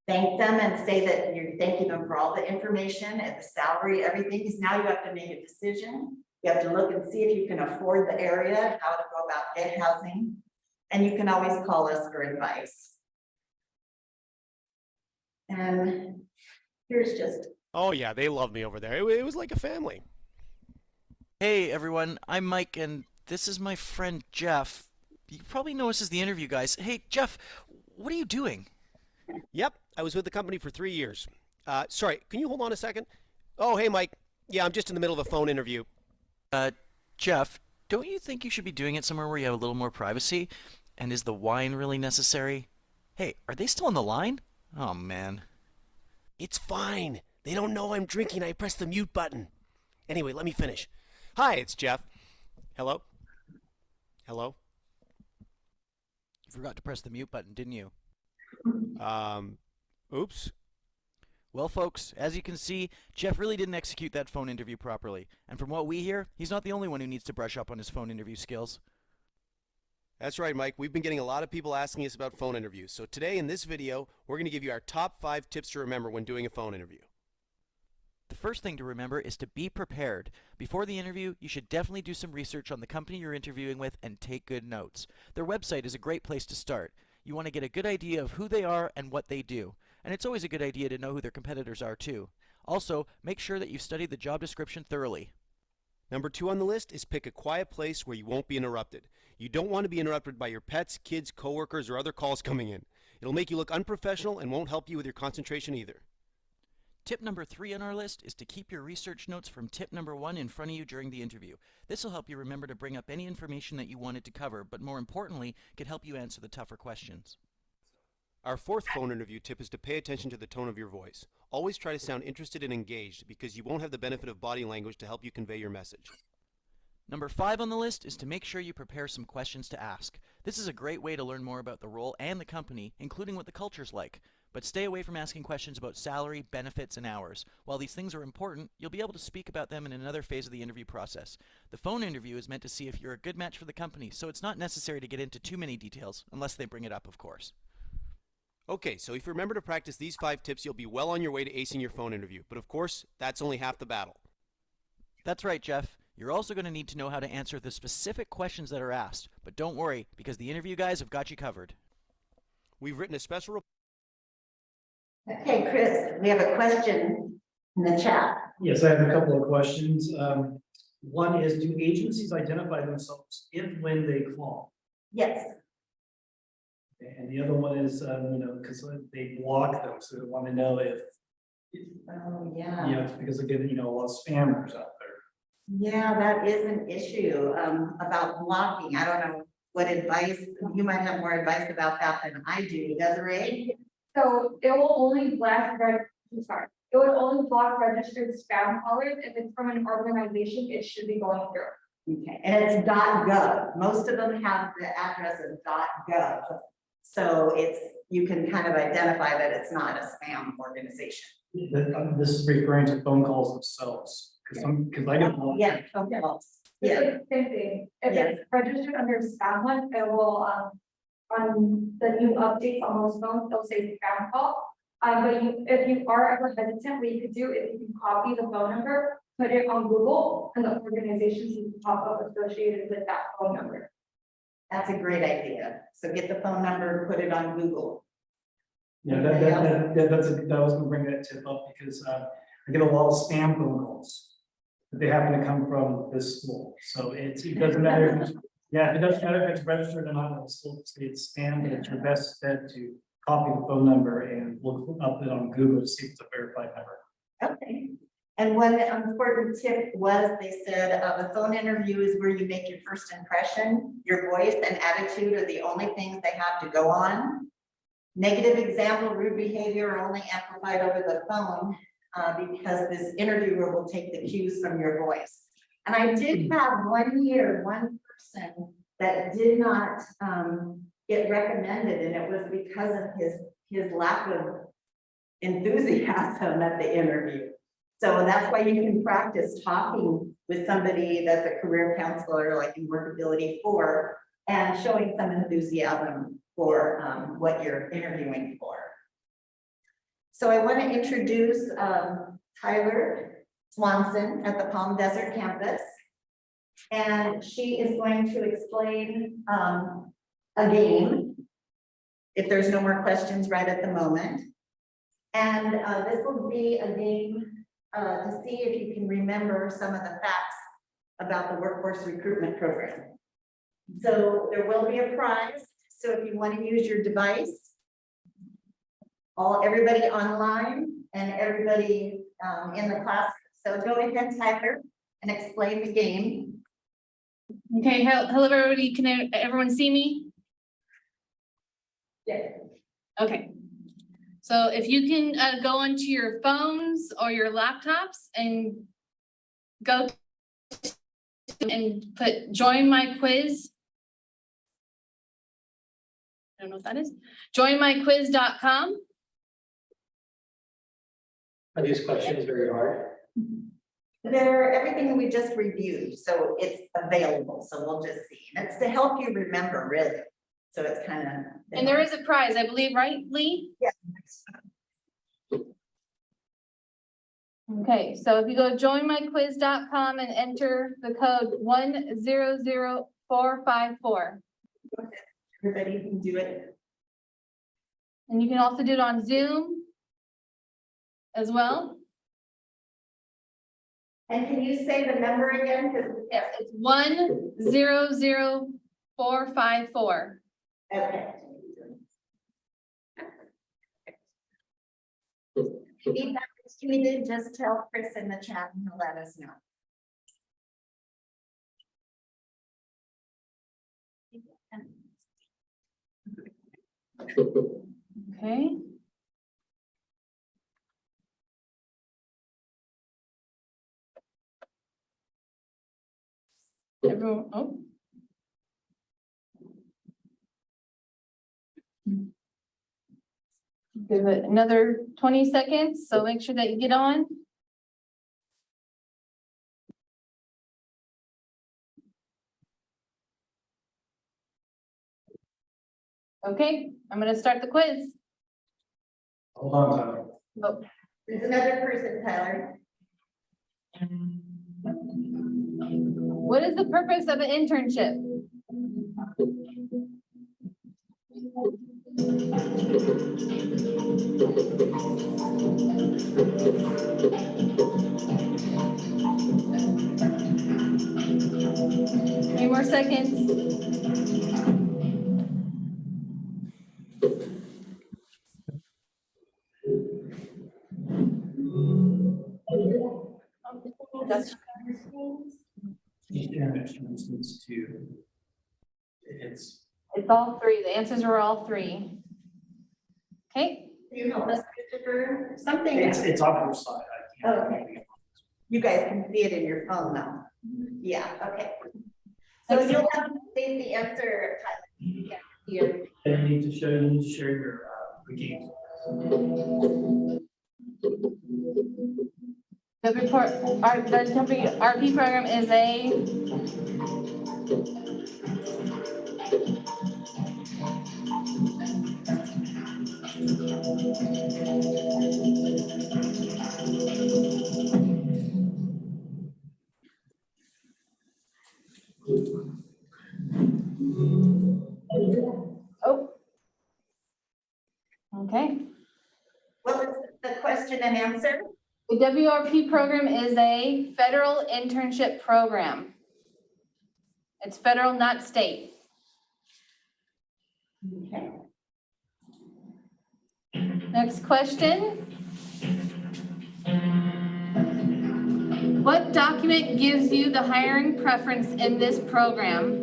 Thank them and say that you're thanking them for all the information and the salary, everything, because now you have to make a decision. You have to look and see if you can afford the area, how to go about get housing, and you can always call us for advice. And here's just. Oh yeah, they love me over there. It was like a family. Hey everyone, I'm Mike and this is my friend Jeff. You probably know us as the interview guys. Hey Jeff, what are you doing? Yep, I was with the company for 3 years. Sorry, can you hold on a second? Oh, hey Mike. Yeah, I'm just in the middle of a phone interview. Jeff, don't you think you should be doing it somewhere where you have a little more privacy? And is the wine really necessary? Hey, are they still on the line? Oh man. It's fine. They don't know I'm drinking. I pressed the mute button. Anyway, let me finish. Hi, it's Jeff. Hello? Hello? You forgot to press the mute button, didn't you? Oops. Well, folks, as you can see, Jeff really didn't execute that phone interview properly. And from what we hear, he's not the only one who needs to brush up on his phone interview skills. That's right, Mike. We've been getting a lot of people asking us about phone interviews. So today in this video, we're going to give you our top 5 tips to remember when doing a phone interview. The first thing to remember is to be prepared. Before the interview, you should definitely do some research on the company you're interviewing with and take good notes. Their website is a great place to start. You want to get a good idea of who they are and what they do. And it's always a good idea to know who their competitors are too. Also, make sure that you've studied the job description thoroughly. Number 2 on the list is pick a quiet place where you won't be interrupted. You don't want to be interrupted by your pets, kids, coworkers, or other calls coming in. It'll make you look unprofessional and won't help you with your concentration either. Tip number 3 on our list is to keep your research notes from tip number 1 in front of you during the interview. This will help you remember to bring up any information that you wanted to cover, but more importantly, could help you answer the tougher questions. Our 4th phone interview tip is to pay attention to the tone of your voice. Always try to sound interested and engaged because you won't have the benefit of body language to help you convey your message. Number 5 on the list is to make sure you prepare some questions to ask. This is a great way to learn more about the role and the company, including what the culture's like. But stay away from asking questions about salary, benefits, and hours. While these things are important, you'll be able to speak about them in another phase of the interview process. The phone interview is meant to see if you're a good match for the company, so it's not necessary to get into too many details, unless they bring it up, of course. Okay, so if you remember to practice these 5 tips, you'll be well on your way to acing your phone interview. But of course, that's only half the battle. That's right, Jeff. You're also going to need to know how to answer the specific questions that are asked. But don't worry, because the interview guys have got you covered. We've written a special Okay, Chris, we have a question in the chat. Yes, I have a couple of questions. One is, do agencies identify themselves if when they call? Yes. And the other one is, because they block them, so they want to know if, Oh, yeah. it's because again, a lot of spammers out there. Yeah, that is an issue, about blocking. I don't know what advice, you might have more advice about that than I do, Desiree? So it will only block, it would only block registered spam callers if it's from an organization it should be going through. Okay, and it's .gov. Most of them have the address of .gov. So you can kind of identify that it's not a spam organization. This is referring to phone calls themselves, because I get. Yeah, phone calls. Yeah. It's like the same thing. If it's registered under spam one, it will, on the new updates on those phones, it'll say spam call. But if you are ever hesitant, what you could do is you can copy the phone number, put it on Google, and the organizations will pop up associated with that phone number. That's a great idea. So get the phone number, put it on Google. Yeah, that was gonna bring that tip up because I get a lot of spam phone calls. But they happen to come from this school, so it doesn't matter. It doesn't matter if it's registered or not, it'll still say it's spam, but it's your best bet to copy the phone number and look up it on Google to see if it's a verified number. Okay. And one important tip was, they said, the phone interview is where you make your first impression. Your voice and attitude are the only things they have to go on. Negative example, rude behavior are only amplified over the phone because this interviewer will take the cues from your voice. And I did have one person that did not get recommended, and it was because of his lack of enthusiasm at the interview. So that's why you can practice talking with somebody that's a career counselor, like in WorkAbility 4, and showing some enthusiasm for what you're interviewing for. So I want to introduce Tyler Swanson at the Palm Desert campus. And she is going to explain a game, if there's no more questions right at the moment. And this will be a game to see if you can remember some of the facts about the workforce recruitment program. So there will be a prize. So if you want to use your device, everybody online and everybody in the class. So go ahead, Tyler, and explain the game. Okay, hello everybody. Can everyone see me? Yeah. Okay. So if you can go onto your phones or your laptops and go and put join my quiz. I don't know what that is. Joinmyquiz.com. Are these questions very hard? They're everything we just reviewed, so it's available. So we'll just see. And it's to help you remember, really. So it's kind of. And there is a prize, I believe, right, Leigh? Yes. Okay, so if you go joinmyquiz.com and enter the code 100454. Everybody can do it. And you can also do it on Zoom as well. And can you say the number again? Yes, it's 100454. Okay. Feedback is needed, just tell Chris in the chat and he'll let us know. Okay. Everyone, oh. Give it another 20 seconds, so make sure that you get on. Okay, I'm gonna start the quiz. Hold on, Tyler. Oh, There's another person, Tyler. what is the purpose of an internship? Three more seconds. That's Needs to. It's all three. The answers are all three. Okay. Can you help us, Christopher? Something. it's on your side. I can't. Oh, okay. You guys can see it in your phone now. Yeah, okay. So you'll have to save the answer, Tyler. You can't see it. You need to share your games. The report, the WRP program is a okay. What was the question and answer? The WRP program is a federal internship program. It's federal, not state. Okay. Next question. What document gives you the hiring preference in this program?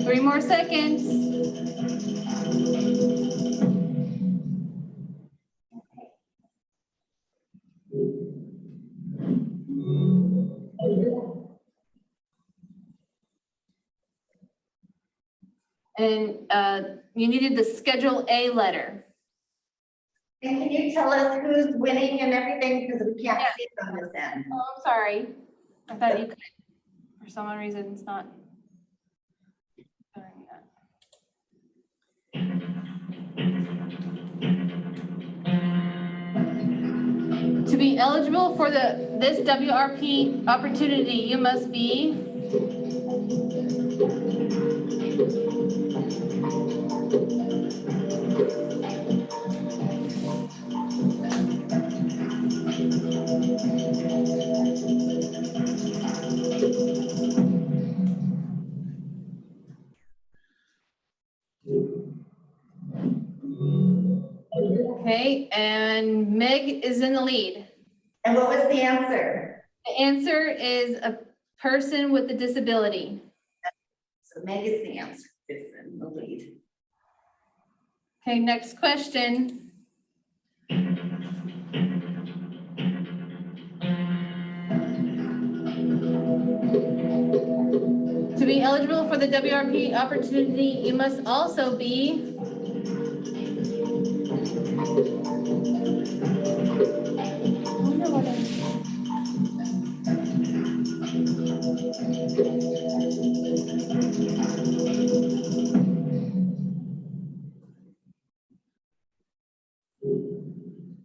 Three more seconds. And you needed the Schedule A letter. And can you tell us who's winning and everything, because we can't see it on this end? Oh, I'm sorry. I thought you could. For some reason, it's not. doing that. To be eligible for this WRP opportunity, you must be okay, and Meg is in the lead. And what was the answer? The answer is a person with a disability. So Meg is the answer. It's in the lead. Okay, next question. To be eligible for the WRP opportunity, you must also be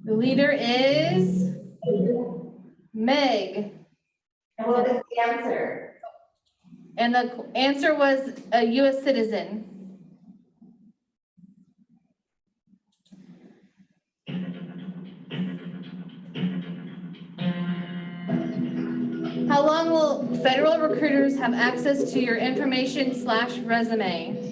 the leader is Meg. And what was the answer? And the answer was a U.S. citizen. How long will federal recruiters have access to your information/resume?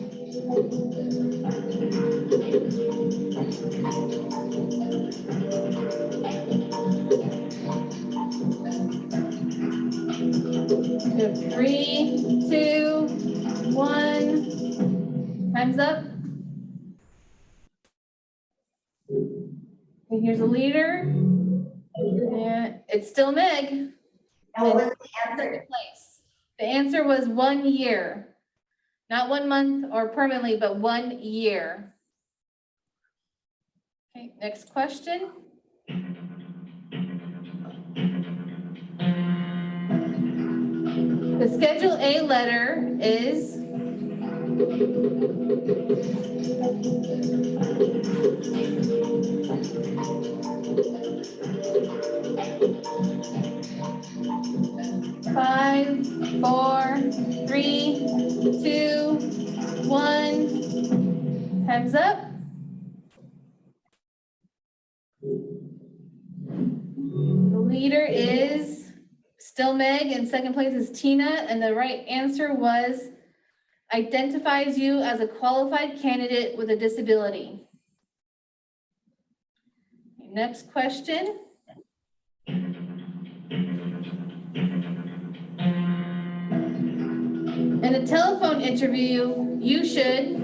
Three, 2, 1. Time's up. And here's a leader. And it's still Meg. And what was the answer? Place. The answer was 1 year. Not 1 month or permanently, but 1 year. Okay, next question. The Schedule A letter is five, four, three, two, one. Time's up. The leader is still Meg, and second place is Tina, and the right answer was identifies you as a qualified candidate with a disability. Next question. In a telephone interview, you should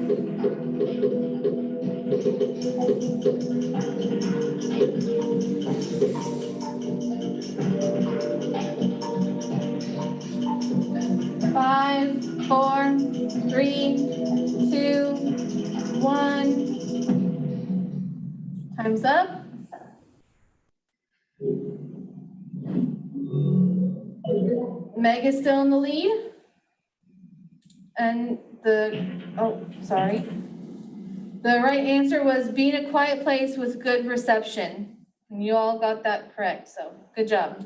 five, four, three, two, one. Time's up. Meg is still in the lead. And the right answer was being a quiet place with good reception. And you all got that correct, so good job.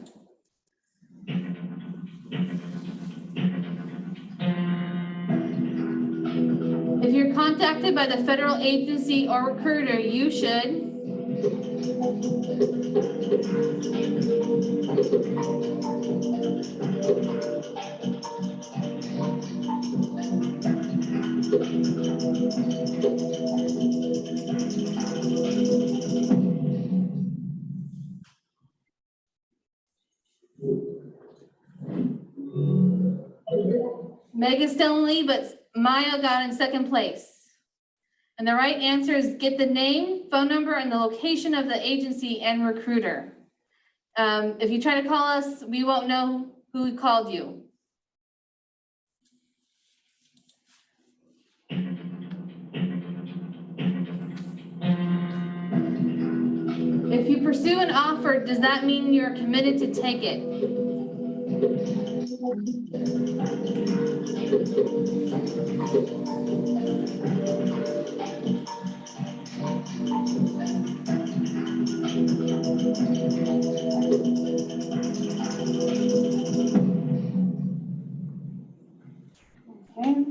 If you're contacted by the federal agency or recruiter, you should Meg is still in the lead, but Maya got in second place. And the right answer is get the name, phone number, and the location of the agency and recruiter. If you try to call us, we won't know who called you. If you pursue an offer, does that mean you're committed to take it? Okay.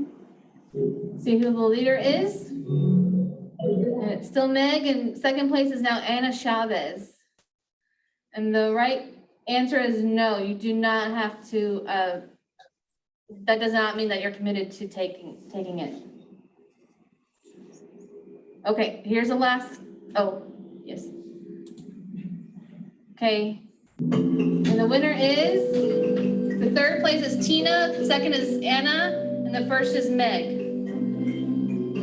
See who the leader is. And it's still Meg, and second place is now Anna Chavez. And the right answer is no, you do not have to, that does not mean that you're committed to taking it. Okay, here's the last, oh, yes. Okay, and the winner is, the third place is Tina, second is Anna, and the first is Meg.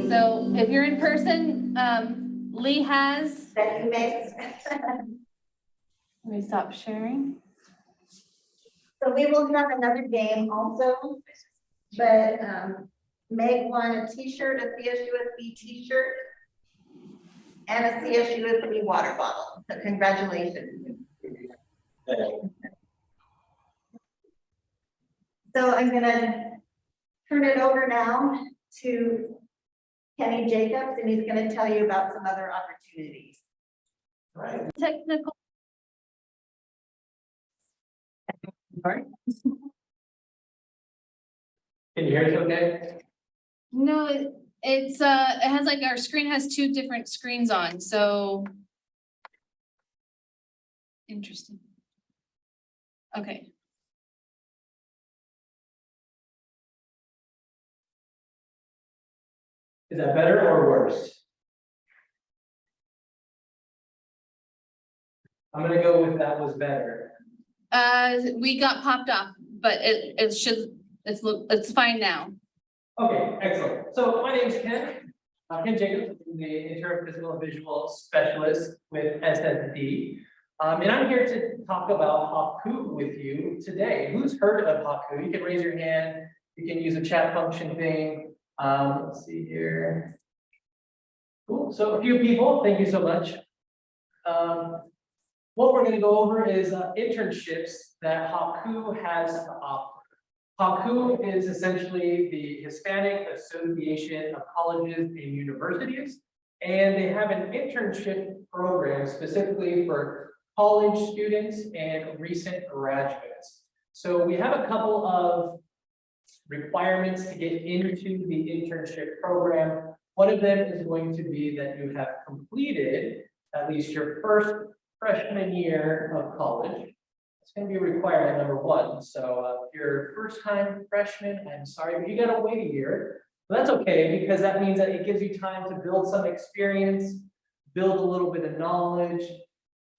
So if you're in person, Leigh has. That you made. Let me stop sharing. So we will have another game also, but Meg won a t-shirt, a CSUSB t-shirt, and a CSUSB water bottle. So congratulations. So I'm gonna turn it over now to Kenny Jacobs, and he's gonna tell you about some other opportunities. Right. Technical. Sorry. Can you hear us okay? No, it has like our screen has two different screens on, so. Interesting. Okay. Is that better or worse? I'm gonna go with that was better. We got popped off, but it's fine now. Okay, excellent. So my name's Ken. Ken Jacobs, the interim physical and visual specialist with SSD. And I'm here to talk about Haku with you today. Who's heard of Haku? You can raise your hand. You can use a chat function thing. Let's see here. Cool. So a few people. Thank you so much. What we're going to go over is internships that Haku has to offer. Haku is essentially the Hispanic Association of Colleges and Universities, and they have an internship program specifically for college students and recent graduates. So we have a couple of requirements to get into the internship program. One of them is going to be that you have completed at least your first freshman year of college. It's going to be requirement number one. So if you're a first-time freshman, I'm sorry, but you got to wait a year. But that's okay, because that means that it gives you time to build some experience, build a little bit of knowledge,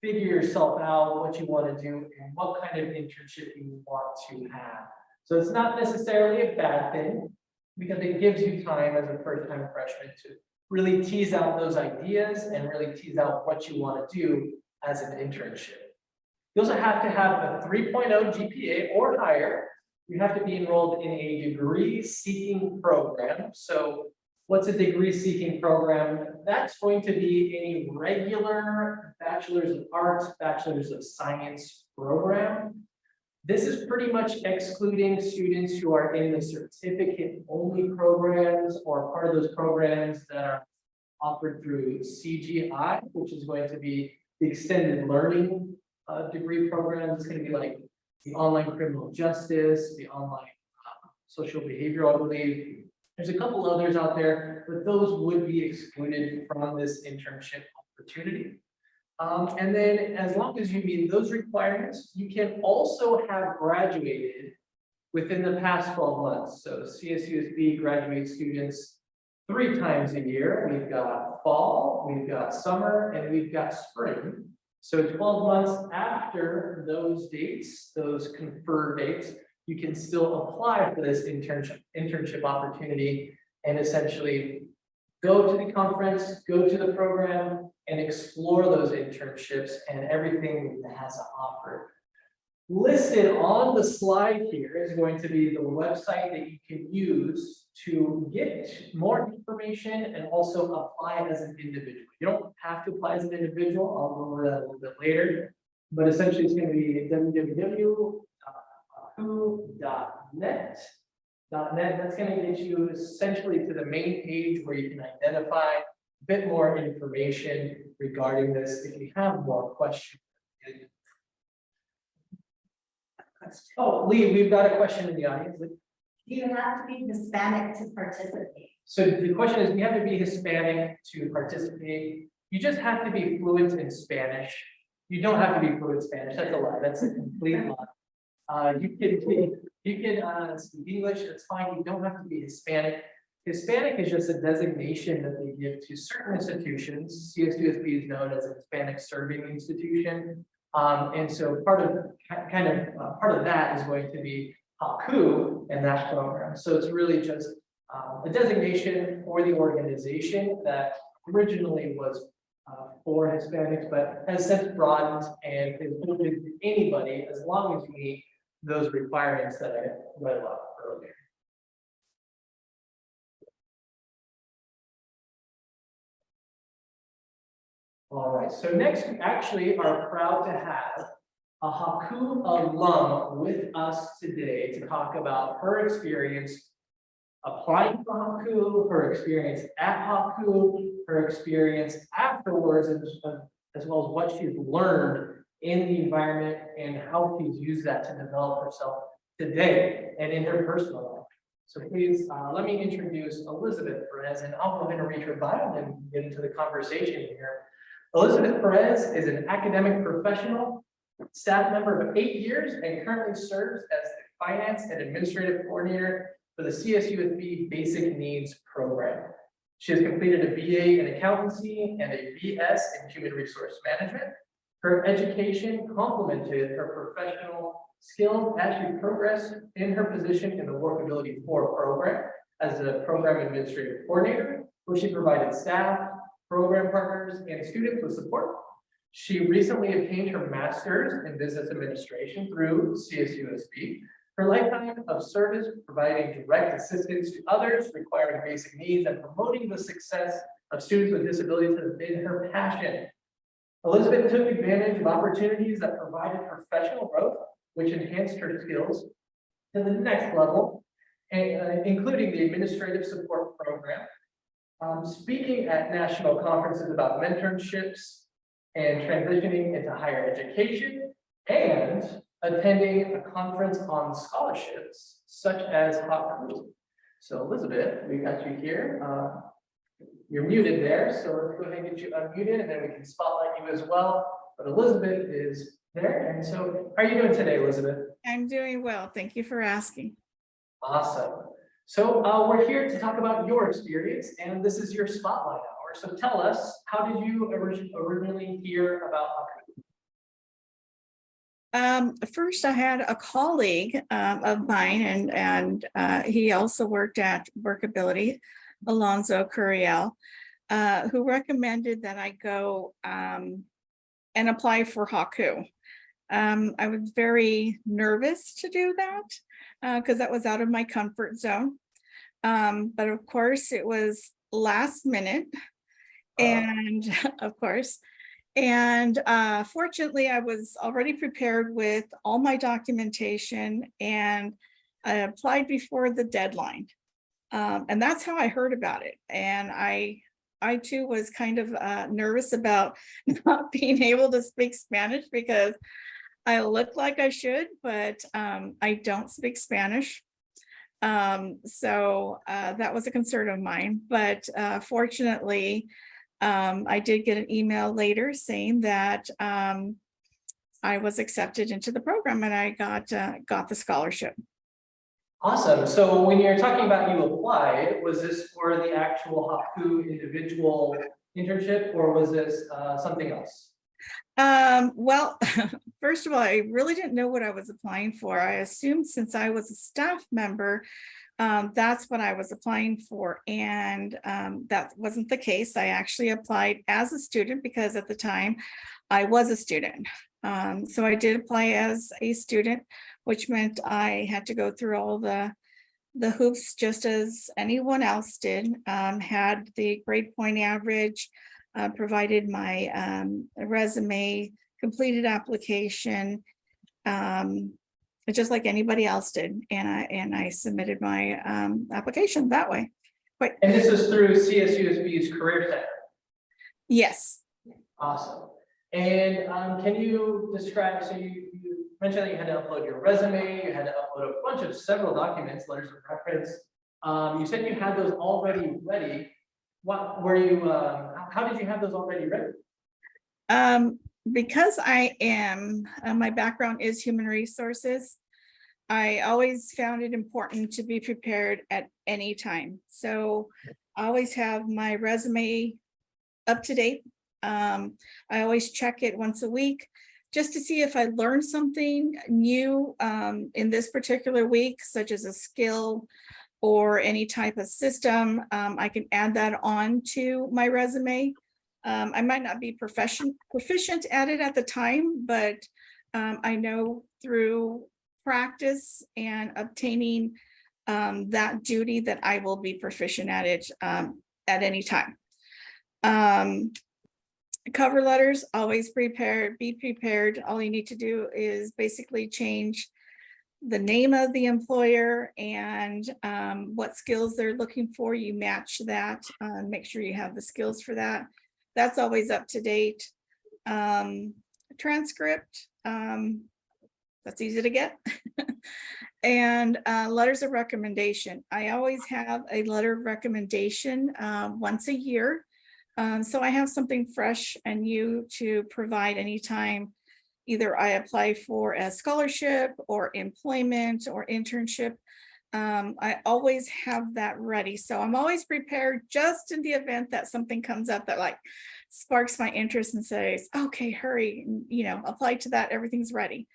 figure yourself out what you want to do and what kind of internship you want to have. So it's not necessarily a bad thing, because it gives you time as a first-time freshman to really tease out those ideas and really tease out what you want to do as an internship. You also have to have a 3.0 GPA or higher. You have to be enrolled in a degree-seeking program. So what's a degree-seeking program? That's going to be a regular Bachelor's of Arts, Bachelor's of Science program. This is pretty much excluding students who are in the certificate-only programs or part of those programs that are offered through CGI, which is going to be the extended learning degree programs. It's going to be like the online criminal justice, the online social behavioral, I believe. There's a couple others out there, but those would be excluded from this internship opportunity. And then as long as you meet those requirements, you can also have graduated within the past 12 months. So CSUSB graduates students 3 times a year. We've got fall, we've got summer, and we've got spring. So 12 months after those dates, those conferred dates, you can still apply for this internship opportunity and essentially go to the conference, go to the program, and explore those internships and everything that has to offer. Listed on the slide here is going to be the website that you can use to get more information and also apply as an individual. You don't have to apply as an individual. I'll go over that a little bit later, but essentially it's going to be www.haku.net. That's going to get you essentially to the main page where you can identify a bit more information regarding this if you have more questions. Oh, Leigh, we've got a question in the audience. Do you have to be Hispanic to participate? So the question is, you have to be Hispanic to participate. You just have to be fluent in Spanish. You don't have to be fluent in Spanish. That's a lie. That's a complete lie. You can speak English. It's fine. You don't have to be Hispanic. Hispanic is just a designation that they give to certain institutions. CSUSB is known as a Hispanic serving institution. And so part of that is going to be Haku and that program. So it's really just a designation for the organization that originally was for Hispanics, but has since broadened and is open to anybody as long as you meet those requirements that I read about earlier. All right, so next we actually are proud to have a Haku alum with us today to talk about her experience applying for Haku, her experience at Haku, her experience afterwards, as well as what she's learned in the environment and how she's used that to develop herself today and in her personal life. So please let me introduce Elizabeth Perez, and I'll go ahead and read her bio and get into the conversation here. Elizabeth Perez is an academic professional, staff member of 8 years, and currently serves as the Finance and Administrative Coordinator for the CSUSB Basic Needs Program. She has completed a BA in Accountancy and a BS in Human Resource Management. Her education complemented her professional skills as she progressed in her position in the WorkAbility 4 program as a Program Administrative Coordinator, where she provided staff, program partners, and students with support. She recently obtained her master's in business administration through Csusb. Her lifetime of service providing direct assistance to others requiring basic needs and promoting the success of students with disabilities has been her passion. Elizabeth took advantage of opportunities that provided professional growth, which enhanced her skills to the next level, and, including the administrative support program, speaking at national conferences about mentorships and transitioning into higher education, and attending a conference on scholarships, such as Haku. So Elizabeth, we got you here. You're muted there, so let's go ahead and get you unmuted, and then we can spotlight you as well. But Elizabeth is there, and so how are you doing today, Elizabeth? I'm doing well. Thank you for asking. Awesome. So we're here to talk about your experience, and this is your spotlight hour. So tell us, how did you originally hear about Haku? First, I had a colleague of mine, and he also worked at WorkAbility, Alonzo Curiel, who recommended that I go and apply for Haku. I was very nervous to do that because that was out of my comfort zone. But of course, it was last minute, and of course, and fortunately, I was already prepared with all my documentation, and I applied before the deadline. And that's how I heard about it. And I too was kind of nervous about not being able to speak Spanish because I look like I should, but I don't speak Spanish. So that was a concern of mine. But fortunately, I did get an email later saying that I was accepted into the program, and I got the scholarship. Awesome. So when you're talking about you applied, was this for the actual Haku individual internship, or was this something else? Well, first of all, I really didn't know what I was applying for. I assumed since I was a staff member, that's what I was applying for. And that wasn't the case. I actually applied as a student because at the time I was a student. So I did apply as a student, which meant I had to go through all the hoops just as anyone else did, had the grade point average, provided my resume, completed application, just like anybody else did. And I submitted my application that way. But, and this is through CSUSB's Career Center? Yes. Awesome. And can you describe, so you mentioned that you had to upload your resume, you had to upload a bunch of several documents, letters of reference. You said you had those already ready. What were you, how did you have those already ready? Because I am, my background is human resources, I always found it important to be prepared at any time. So I always have my resume up to date. I always check it once a week just to see if I learned something new in this particular week, such as a skill or any type of system. I can add that on to my resume. I might not be proficient at it at the time, but I know through practice and obtaining that duty that I will be proficient at it at any time. Cover letters, always prepared, be prepared. All you need to do is basically change the name of the employer and what skills they're looking for. You match that, make sure you have the skills for that. That's always up to date. Transcript, that's easy to get. And letters of recommendation. I always have a letter of recommendation once a year. So I have something fresh and new to provide anytime either I apply for a scholarship or employment or internship. I always have that ready. So I'm always prepared just in the event that something comes up that like sparks my interest and says, okay, hurry, apply to that, everything's ready.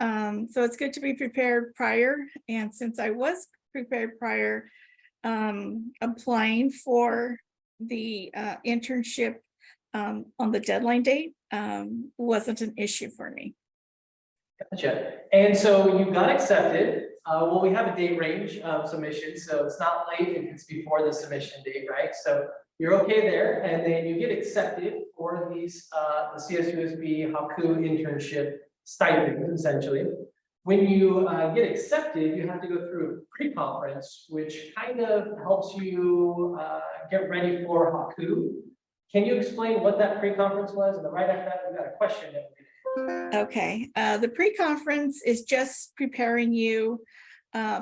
So it's good to be prepared prior. And since I was prepared prior, applying for internship on the deadline date wasn't an issue for me. Gotcha. And so you got accepted. Well, we have a date range of submissions, so it's not late if it's before the submission date, right? So you're okay there, and then you get accepted for these the Csusb Haku internship stipend, essentially. When you get accepted, you have to go through a pre-conference, which kind of helps you get ready for Haku. Can you explain what that pre-conference was? And then right after that, we got a question that Okay, the pre-conference is just preparing you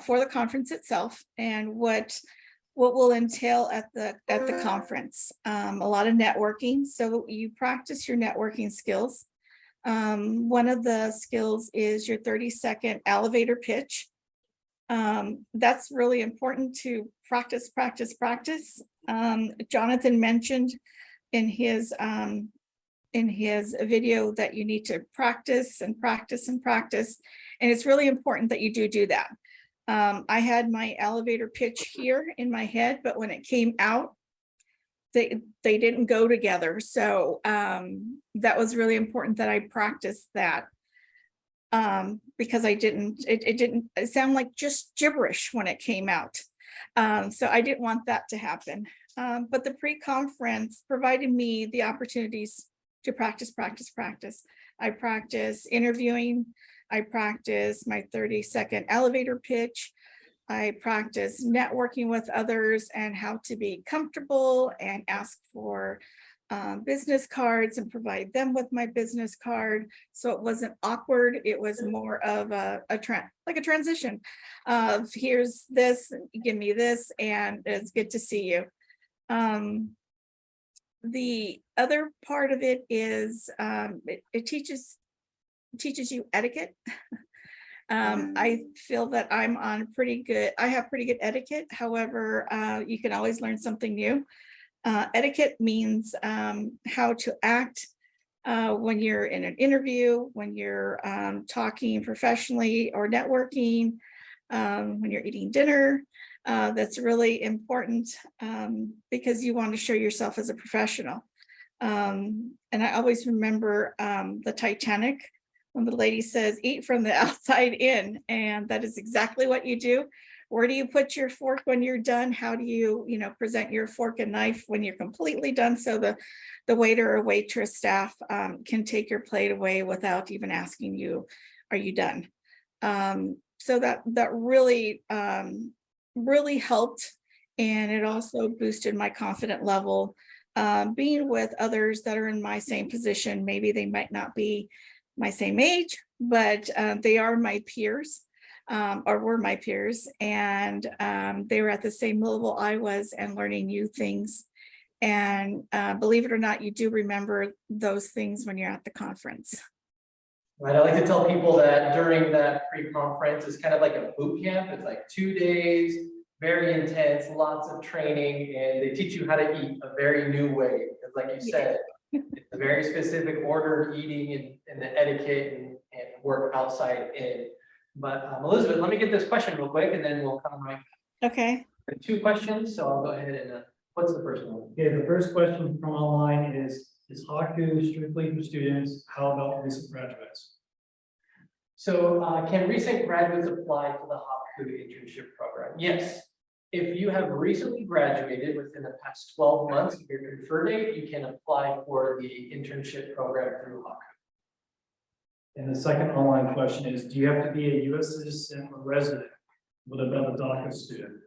for the conference itself and what will entail at the conference. A lot of networking, so you practice your networking skills. One of the skills is your 30-second elevator pitch. That's really important to practice. Jonathan mentioned in his video that you need to practice, and it's really important that you do that. I had my elevator pitch here in my head, but when it came out, they didn't go together. So that was really important that I practiced that because it didn't sound like just gibberish when it came out. So I didn't want that to happen. But the pre-conference provided me the opportunities to practice. I practice interviewing. I practice my 30-second elevator pitch. I practice networking with others and how to be comfortable and ask for business cards and provide them with my business card. So it wasn't awkward. It was more of a transition of here's this, give me this, and it's good to see you. The other part of it is it teaches you etiquette. I feel that I have pretty good etiquette. However, you can always learn something new. Etiquette means how to act when you're in an interview, when you're talking professionally or networking, when you're eating dinner. That's really important because you want to show yourself as a professional. And I always remember the Titanic, when the lady says, eat from the outside in, and that is exactly what you do. Where do you put your fork when you're done? How do you, present your fork and knife when you're completely done? So the waiter or waitress staff can take your plate away without even asking you, are you done? So that really, really helped. And it also boosted my confidence level. Being with others that are in my same position, maybe they might not be my same age, but they are my peers, or were my peers, and they were at the same level I was and learning new things. And believe it or not, you do remember those things when you're at the conference. Right, I like to tell people that during that pre-conference, it's kind of like a boot camp. It's like 2 days, very intense, lots of training, and they teach you how to eat a very new way. Because like you said, it's a very specific order of eating and the etiquette and work outside in. But Elizabeth, let me get this question real quick, and then we'll come right. Okay. 2 questions, so I'll go ahead and what's the first one? Okay, the first question from online is Haku strictly for students? How about recent graduates? So can recent graduates apply for the Haku internship program? Yes. If you have recently graduated within the past 12 months of your confer date, you can apply for the internship program through Haku. And the second online question is, do you have to be a U.S. citizen or resident? What about a DACA student?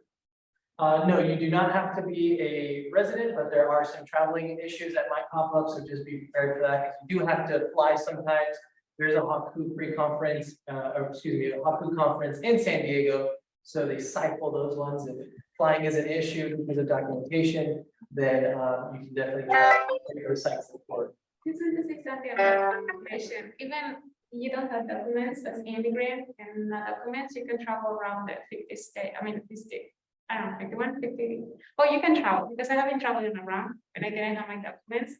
No, you do not have to be a resident, but there are some traveling issues that might pop up, so just be prepared for that, because you do have to fly sometimes. There's a Haku pre-conference, a Haku conference in San Diego, so they cycle those ones. If flying is an issue because of documentation, then you can definitely get your site support. This is exactly about information. Even you don't have documents as immigrant and not documents, you can travel around the 50 state. I mean, 50. I don't know, 51, 50. Well, you can travel because I have been traveling around and I didn't have my documents.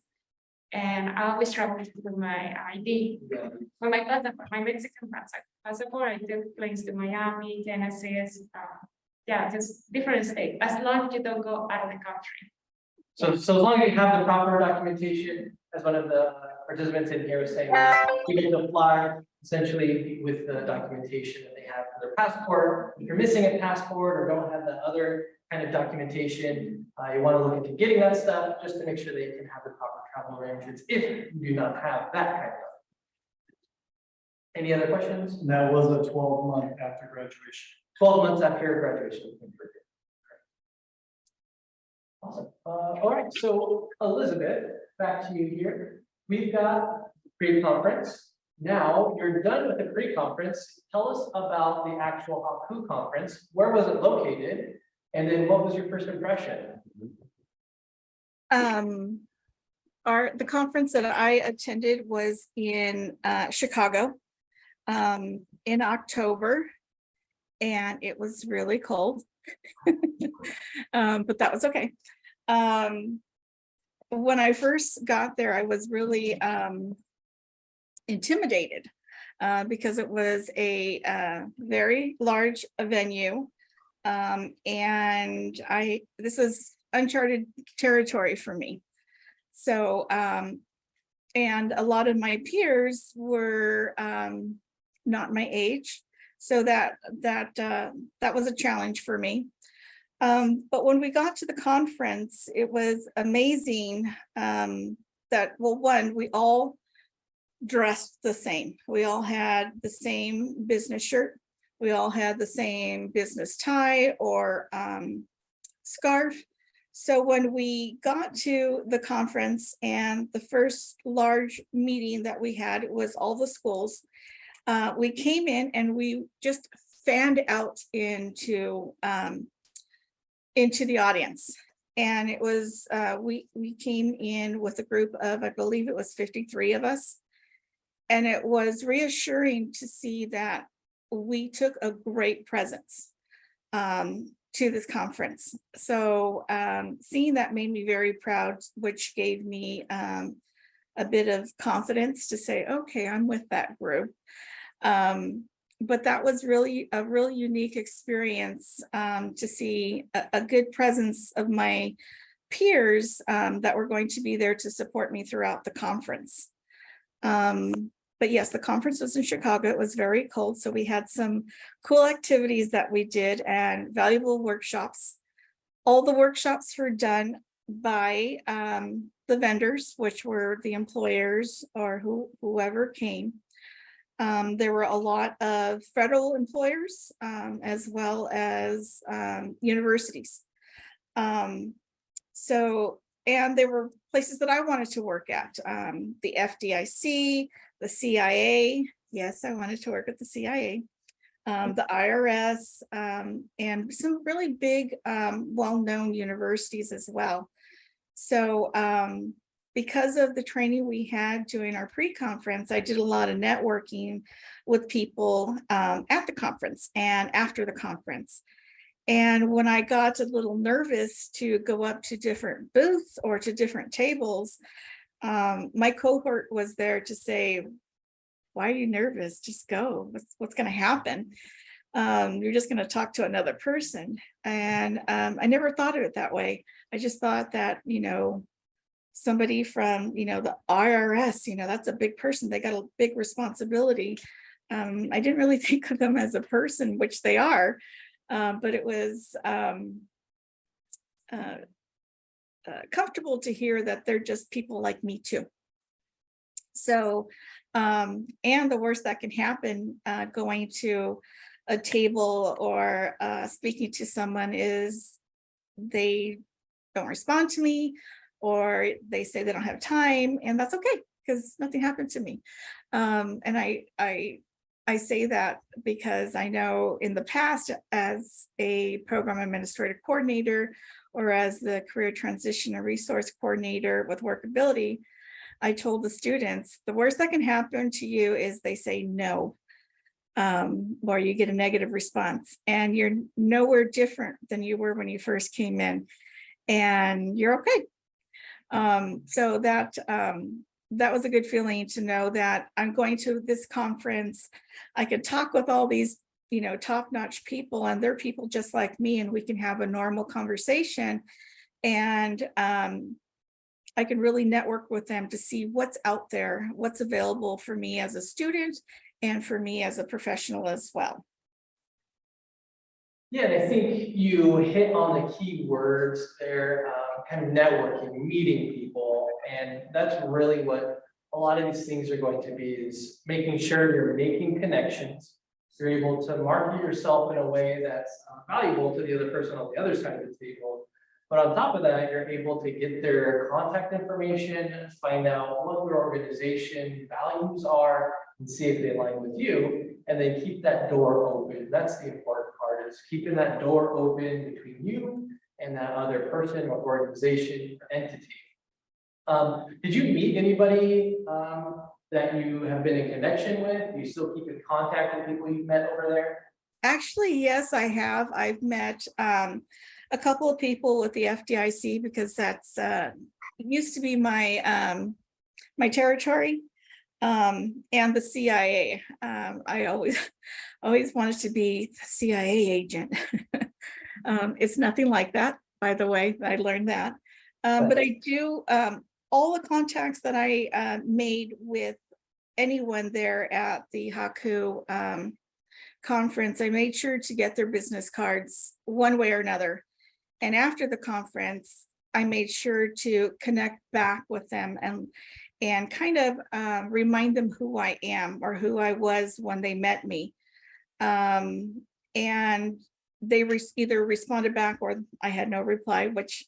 And I always travel with my ID. For my passport, my Mexican passport, I took planes to Miami, Tennessee, yeah, just different states. As long as you don't go out of the country. So as long as you have the proper documentation, as one of the participants in here was saying, you can apply essentially with the documentation that they have for their passport. If you're missing a passport or don't have the other kind of documentation, you want to look into getting that stuff just to make sure that you can have the proper travel arrangements if you do not have that kind of. Any other questions? And that was a 12-month after graduation. 12 months after graduation. Awesome. All right, so Elizabeth, back to you here. We've got pre-conference. Now you're done with the pre-conference. Tell us about the actual Haku conference. Where was it located? And then what was your first impression? The conference that I attended was in Chicago in October, and it was really cold. But that was okay. When I first got there, I was really intimidated because it was a very large venue, and this is uncharted territory for me. So and a lot of my peers were not my age. So that was a challenge for me. But when we got to the conference, it was amazing that, well, one, we all dressed the same. We all had the same business shirt. We all had the same business tie or scarf. So when we got to the conference and the first large meeting that we had was all the schools, we came in and we just fanned out into the audience. And it was, we came in with a group of, I believe it was 53 of us. And it was reassuring to see that we took a great presence to this conference. So seeing that made me very proud, which gave me a bit of confidence to say, okay, I'm with that group. But that was really a really unique experience to see a good presence of my peers that were going to be there to support me throughout the conference. But yes, the conference was in Chicago. It was very cold, so we had some cool activities that we did and valuable workshops. All the workshops were done by the vendors, which were the employers or whoever came. There were a lot of federal employers as well as universities. And there were places that I wanted to work at, the FDIC, the CIA. Yes, I wanted to work at the CIA, the IRS, and some really big, well-known universities as well. So because of the training we had during our pre-conference, I did a lot of networking with people at the conference and after the conference. And when I got a little nervous to go up to different booths or to different tables, my cohort was there to say, why are you nervous? Just go. What's going to happen? You're just going to talk to another person. And I never thought of it that way. I just thought that, somebody from, the IRS, that's a big person. They got a big responsibility. I didn't really think of them as a person, which they are, but it was comfortable to hear that they're just people like me too. So, and the worst that can happen going to a table or speaking to someone is they don't respond to me, or they say they don't have time, and that's okay because nothing happened to me. And I say that because I know in the past as a program administrative coordinator or as the career transition and resource coordinator with WorkAbility, I told the students, the worst that can happen to you is they say no, or you get a negative response, and you're nowhere different than you were when you first came in, and you're okay. So that was a good feeling to know that I'm going to this conference. I could talk with all these, top-notch people, and they're people just like me, and we can have a normal conversation And I can really network with them to see what's out there, what's available for me as a student and for me as a professional as well. Yeah, and I think you hit on the key words there, kind of networking, meeting people, and that's really what a lot of these things are going to be, is making sure you're making connections. You're able to market yourself in a way that's valuable to the other person on the other side of the table. But on top of that, you're able to get their contact information, find out what their organization values are, and see if they align with you, and then keep that door open. That's the important part, is keeping that door open between you and that other person or organization or entity. Did you meet anybody that you have been in connection with? Do you still keep in contact with people you've met over there? Actually, yes, I have. I've met a couple of people with the FDIC, because that's used to be my my territory, and the CIA. I always wanted to be a CIA agent. It's nothing like that, by the way. I learned that. But I do, all the contacts that I made with anyone there at the Haku conference, I made sure to get their business cards one way or another. And after the conference, I made sure to connect back with them and kind of remind them who I am or who I was when they met me. And they either responded back or I had no reply, which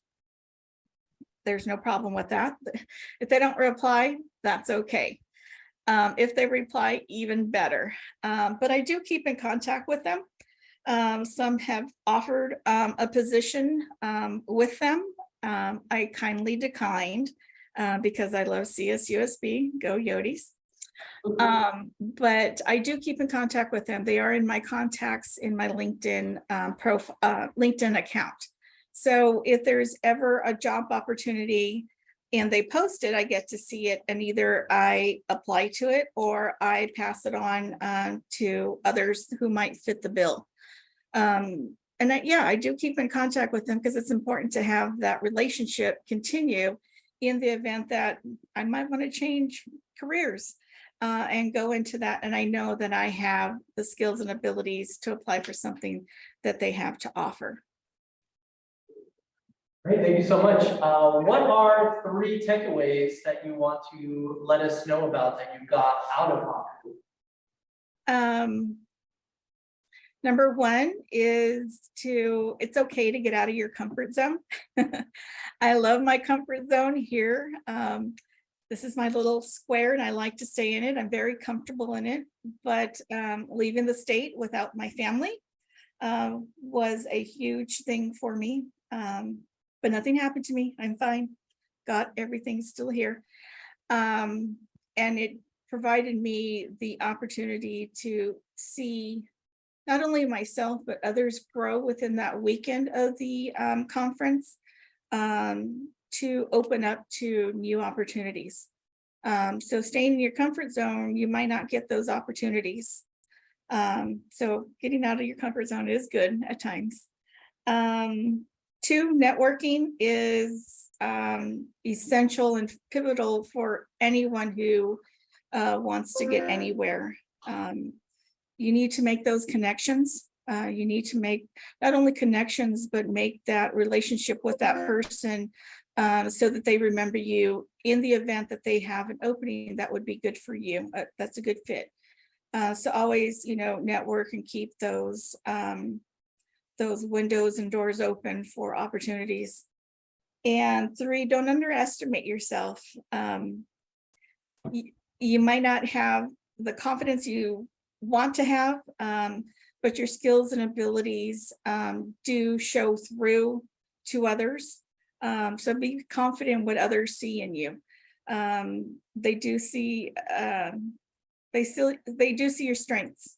there's no problem with that. If they don't reply, that's okay. If they reply, even better. But I do keep in contact with them. Some have offered a position with them. I kindly declined because I love CSUSB, go Yodis. But I do keep in contact with them. They are in my contacts in my LinkedIn LinkedIn account. So if there's ever a job opportunity and they post it, I get to see it, and either I apply to it or I pass it on to others who might fit the bill. And I do keep in contact with them because it's important to have that relationship continue in the event that I might want to change careers and go into that. And I know that I have the skills and abilities to apply for something that they have to offer. Great, thank you so much. What are 3 takeaways that you want to let us know about that you got out of Haku? Number 1 is it's okay to get out of your comfort zone. I love my comfort zone here. This is my little square and I like to stay in it. I'm very comfortable in it, but leaving the state without my family was a huge thing for me. But nothing happened to me. I'm fine. Got everything still here. And it provided me the opportunity to see not only myself, but others grow within that weekend of the conference to open up to new opportunities. So staying in your comfort zone, you might not get those opportunities. So getting out of your comfort zone is good at times. 2, networking is essential and pivotal for anyone who wants to get anywhere. You need to make those connections. You need to make not only connections, but make that relationship with that person so that they remember you in the event that they have an opening that would be good for you. That's a good fit. So always, network and keep those windows and doors open for opportunities. And 3, don't underestimate yourself. You might not have the confidence you want to have, but your skills and abilities do show through to others. So be confident in what others see in you. They do see your strengths.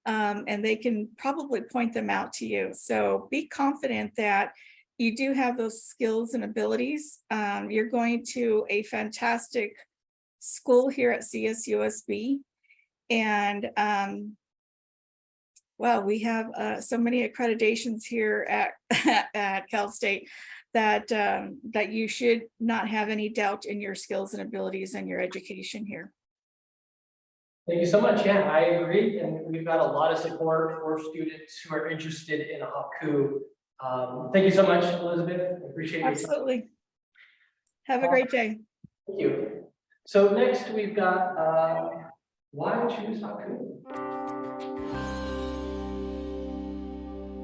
And they can probably point them out to you. So be confident that you do have those skills and abilities. You're going to a fantastic school here at CSUSB. And well, we have so many accreditations here at Cal State. that that you should not have any doubt in your skills and abilities and your education here. Thank you so much. Yeah, I agree. And we've got a lot of support for students who are interested in Haku. Thank you so much, Elizabeth. I appreciate your time. Absolutely. Have a great day. Thank you. So next we've got why choose Haku?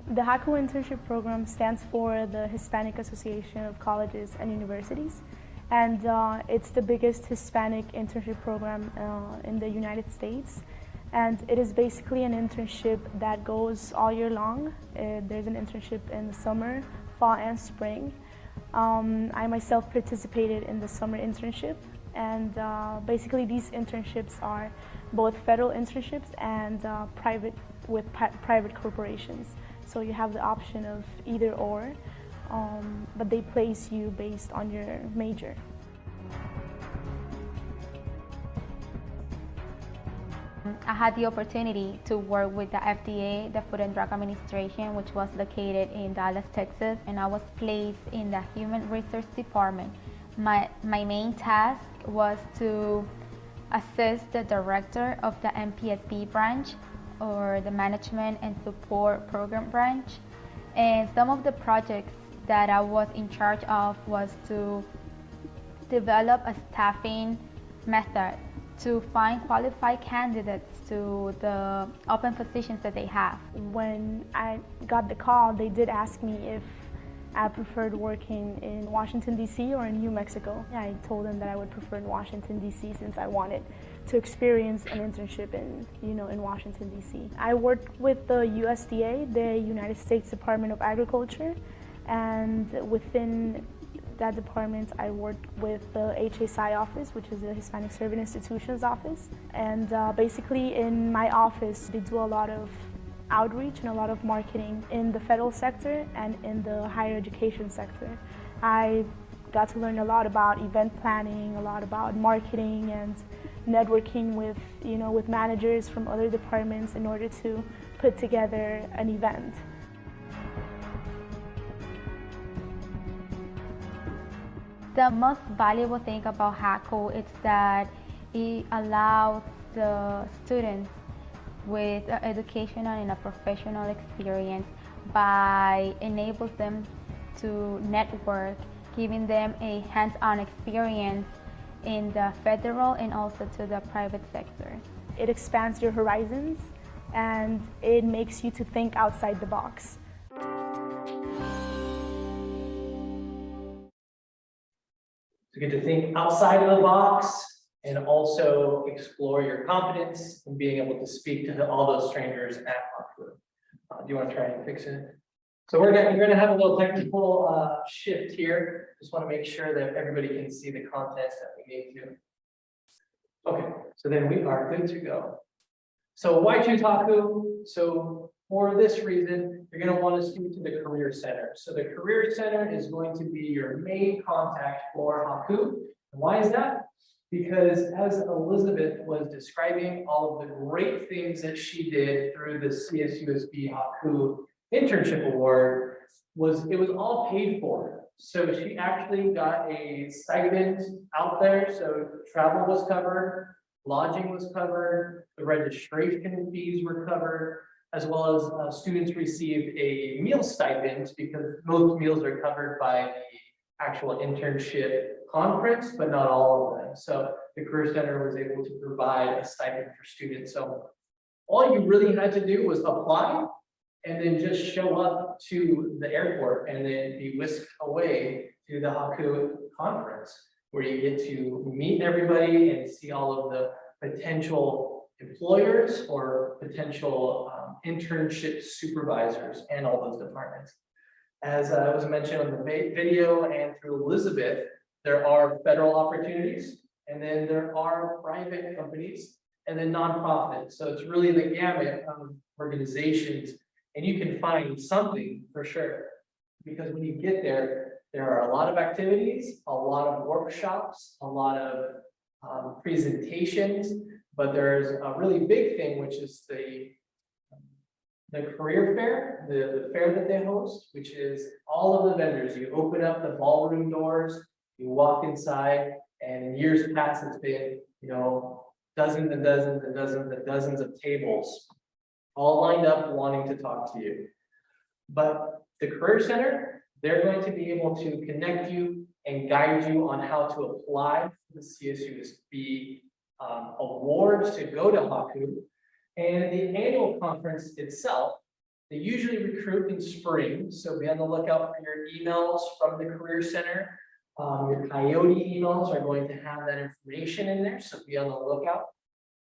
The Haku internship program stands for the Hispanic Association of Colleges and Universities, and it's the biggest Hispanic internship program in the United States. And it is basically an internship that goes all year long. There's an internship in the summer, fall, and spring. I myself participated in the summer internship, and basically these internships are both federal internships and private with private corporations. So you have the option of either or, but they place you based on your major. I had the opportunity to work with the FDA, the Food and Drug Administration, which was located in Dallas, Texas, and I was placed in the Human Resource Department. My main task was to assist the director of the MPSB branch, or the Management and Support Program branch. And some of the projects that I was in charge of was to develop a staffing method to find qualified candidates to the open positions that they have. When I got the call, they did ask me if I preferred working in Washington, D.C. or in New Mexico. I told them that I would prefer in Washington, D.C. since I wanted to experience an internship in Washington, D.C. I worked with the USDA, the United States Department of Agriculture, and within that department I worked with the HSI office, which is the Hispanic Serving Institutions office. And basically in my office, they do a lot of outreach and a lot of marketing in the federal sector and in the higher education sector. I got to learn a lot about event planning, a lot about marketing and networking with, with managers from other departments in order to put together an event. The most valuable thing about Haku is that it allows the students with an educational and a professional experience by enables them to network, giving them a hands-on experience in the federal and also to the private sector. It expands your horizons and it makes you to think outside the box. To get to think outside of the box and also explore your confidence in being able to speak to all those strangers at Haku. Do you want to try and fix it? So we're gonna have a little technical shift here. Just want to make sure that everybody can see the contents that we need to. Okay, so then we are good to go. So why choose Haku? So for this reason, you're going to want to speak to the Career Center. So the Career Center is going to be your main contact for Haku. And why is that? Because as Elizabeth was describing all of the great things that she did through the CSUSB Haku Internship Award, it was all paid for. So she actually got a stipend out there. So travel was covered, lodging was covered, the registration fees were covered, as well as students received a meal stipend because most meals are covered by the actual internship conference, but not all of them. So the Career Center was able to provide a stipend for students. So all you really had to do was apply and then just show up to the airport and then be whisked away to the Haku conference, where you get to meet everybody and see all of the potential employers or potential internship supervisors and all those departments. As was mentioned on the video and through Elizabeth, there are federal opportunities, and then there are private companies, and then nonprofits. So it's really the gamut of organizations, and you can find something for sure. Because when you get there, there are a lot of activities, a lot of workshops, a lot of presentations, but there's a really big thing, which is the the career fair, the fair that they host, which is all of the vendors. You open up the ballroom doors, you walk inside, and in years past, it's been, you know, dozens and dozens and dozens and dozens of tables, all lined up wanting to talk to you. But the Career Center, they're going to be able to connect you and guide you on how to apply for the Csusb awards to go to Haku. And the annual conference itself, they usually recruit in spring, so be on the lookout for your emails from the Career Center. Your Coyote emails are going to have that information in there, so be on the lookout.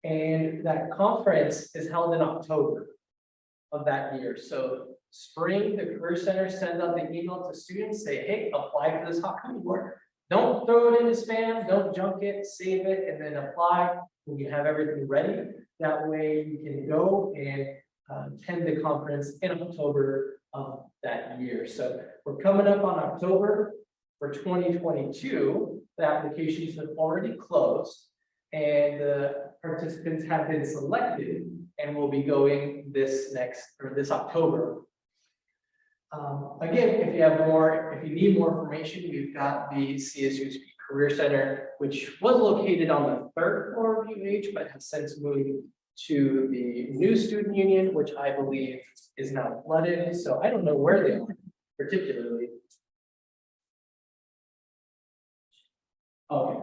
And that conference is held in October of that year. So spring, the Career Center sends out the email to students, say, hey, apply for this Haku award. Don't throw it into spam, don't junk it, save it, and then apply when you have everything ready. That way you can go and attend the conference in October of that year. So we're coming up on October for 2022. The applications have already closed and the participants have been selected and will be going this October. Again, if you need more information, we've got the Csusb Career Center, which was located on the 3rd floor of UH, but has since moved to the new student union, which I believe is now flooded. So I don't know where they are particularly. Okay.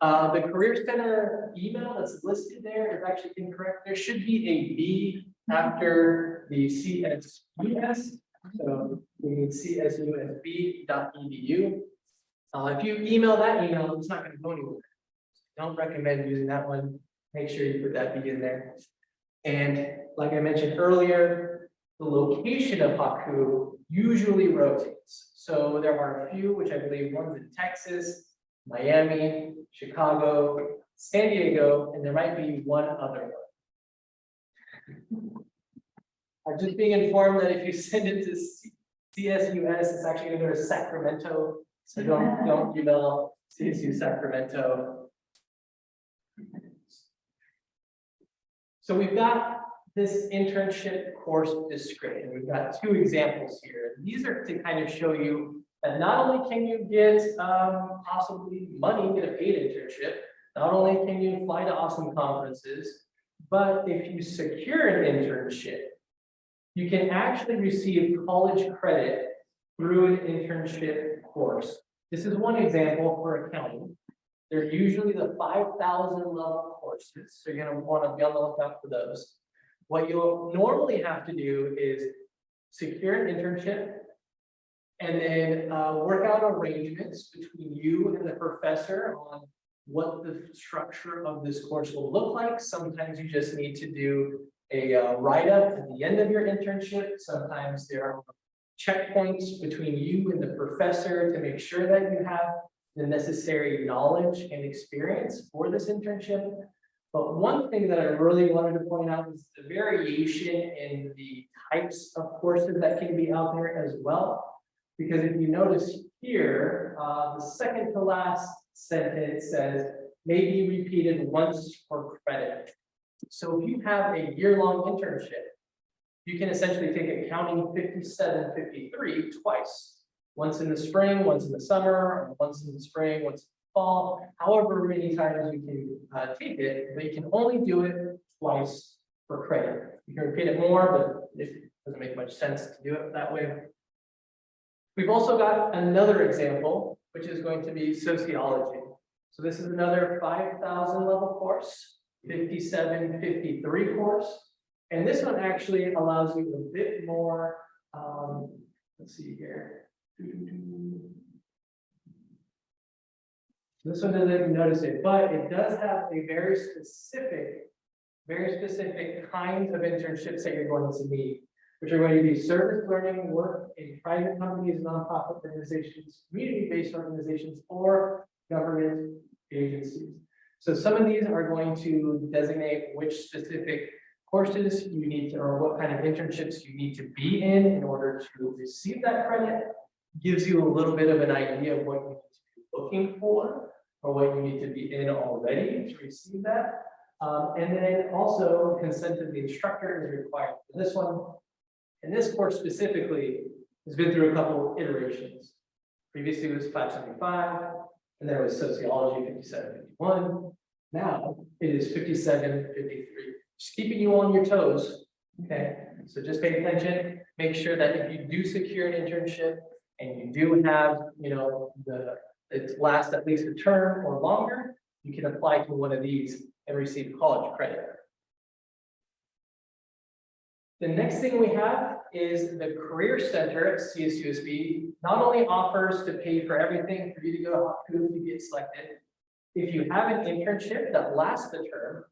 The Career Center email that's listed there is actually incorrect. There should be a B after the CSUS. So we need csusb.edu. If you email that email, it's not going to go anywhere. Don't recommend using that one. Make sure you put that B in there. And like I mentioned earlier, the location of Haku usually rotates. So there are a few, which I believe one's in Texas, Miami, Chicago, San Diego, and there might be one other one. I'm just being informed that if you send it to CSUS, it's actually going to go to Sacramento. So don't email CSU Sacramento. So we've got this internship course description. We've got 2 examples here. These are to kind of show you that not only can you get possibly money, get a paid internship, not only can you fly to awesome conferences, but if you secure an internship, you can actually receive college credit through an internship course. This is one example for accounting. They're usually the 5,000 level courses, so you're going to want to be on the lookout for those. What you'll normally have to do is secure an internship and then work out arrangements between you and the professor on what the structure of this course will look like. Sometimes you just need to do a write-up at the end of your internship. Sometimes there are checkpoints between you and the professor to make sure that you have the necessary knowledge and experience for this internship. But one thing that I really wanted to point out is the variation in the types of courses that can be out there as well. Because if you notice here, the second to last sentence says, may be repeated once for credit. So if you have a year-long internship, you can essentially take accounting 5753 twice. Once in the spring, once in the summer, once in the spring, once in the fall, however many times you can take it, but you can only do it twice for credit. You can repeat it more, but it doesn't make much sense to do it that way. We've also got another example, which is going to be sociology. So this is another 5,000 level course, 5753 course. And this one actually allows you a bit more, let's see here. This one doesn't notice it, but it does have a very specific kinds of internships that you're going to need, which are going to be service learning work in private companies, nonprofit organizations, community-based organizations, or government agencies. So some of these are going to designate which specific courses you need to, or what kind of internships you need to be in order to receive that credit. Gives you a little bit of an idea of what you need to be looking for, or what you need to be in already to receive that. And then also consent of the instructor is required for this one. And this course specifically has been through a couple iterations. Previously it was 575, and then it was Sociology 5751. Now it is 5753. Just keeping you on your toes. Okay, so just pay attention. Make sure that if you do secure an internship and you do have, it lasts at least a term or longer, you can apply to one of these and receive college credit. The next thing we have is the Career Center at CSUSB. Not only offers to pay for everything for you to go to Haku if you get selected. If you have an internship that lasts the term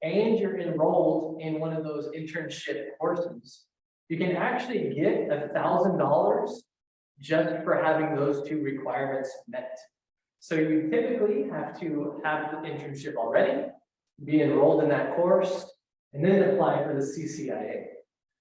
and you're enrolled in one of those internship courses, you can actually get $1,000 just for having those two requirements met. So you typically have to have the internship already, be enrolled in that course, and then apply for the CCIA.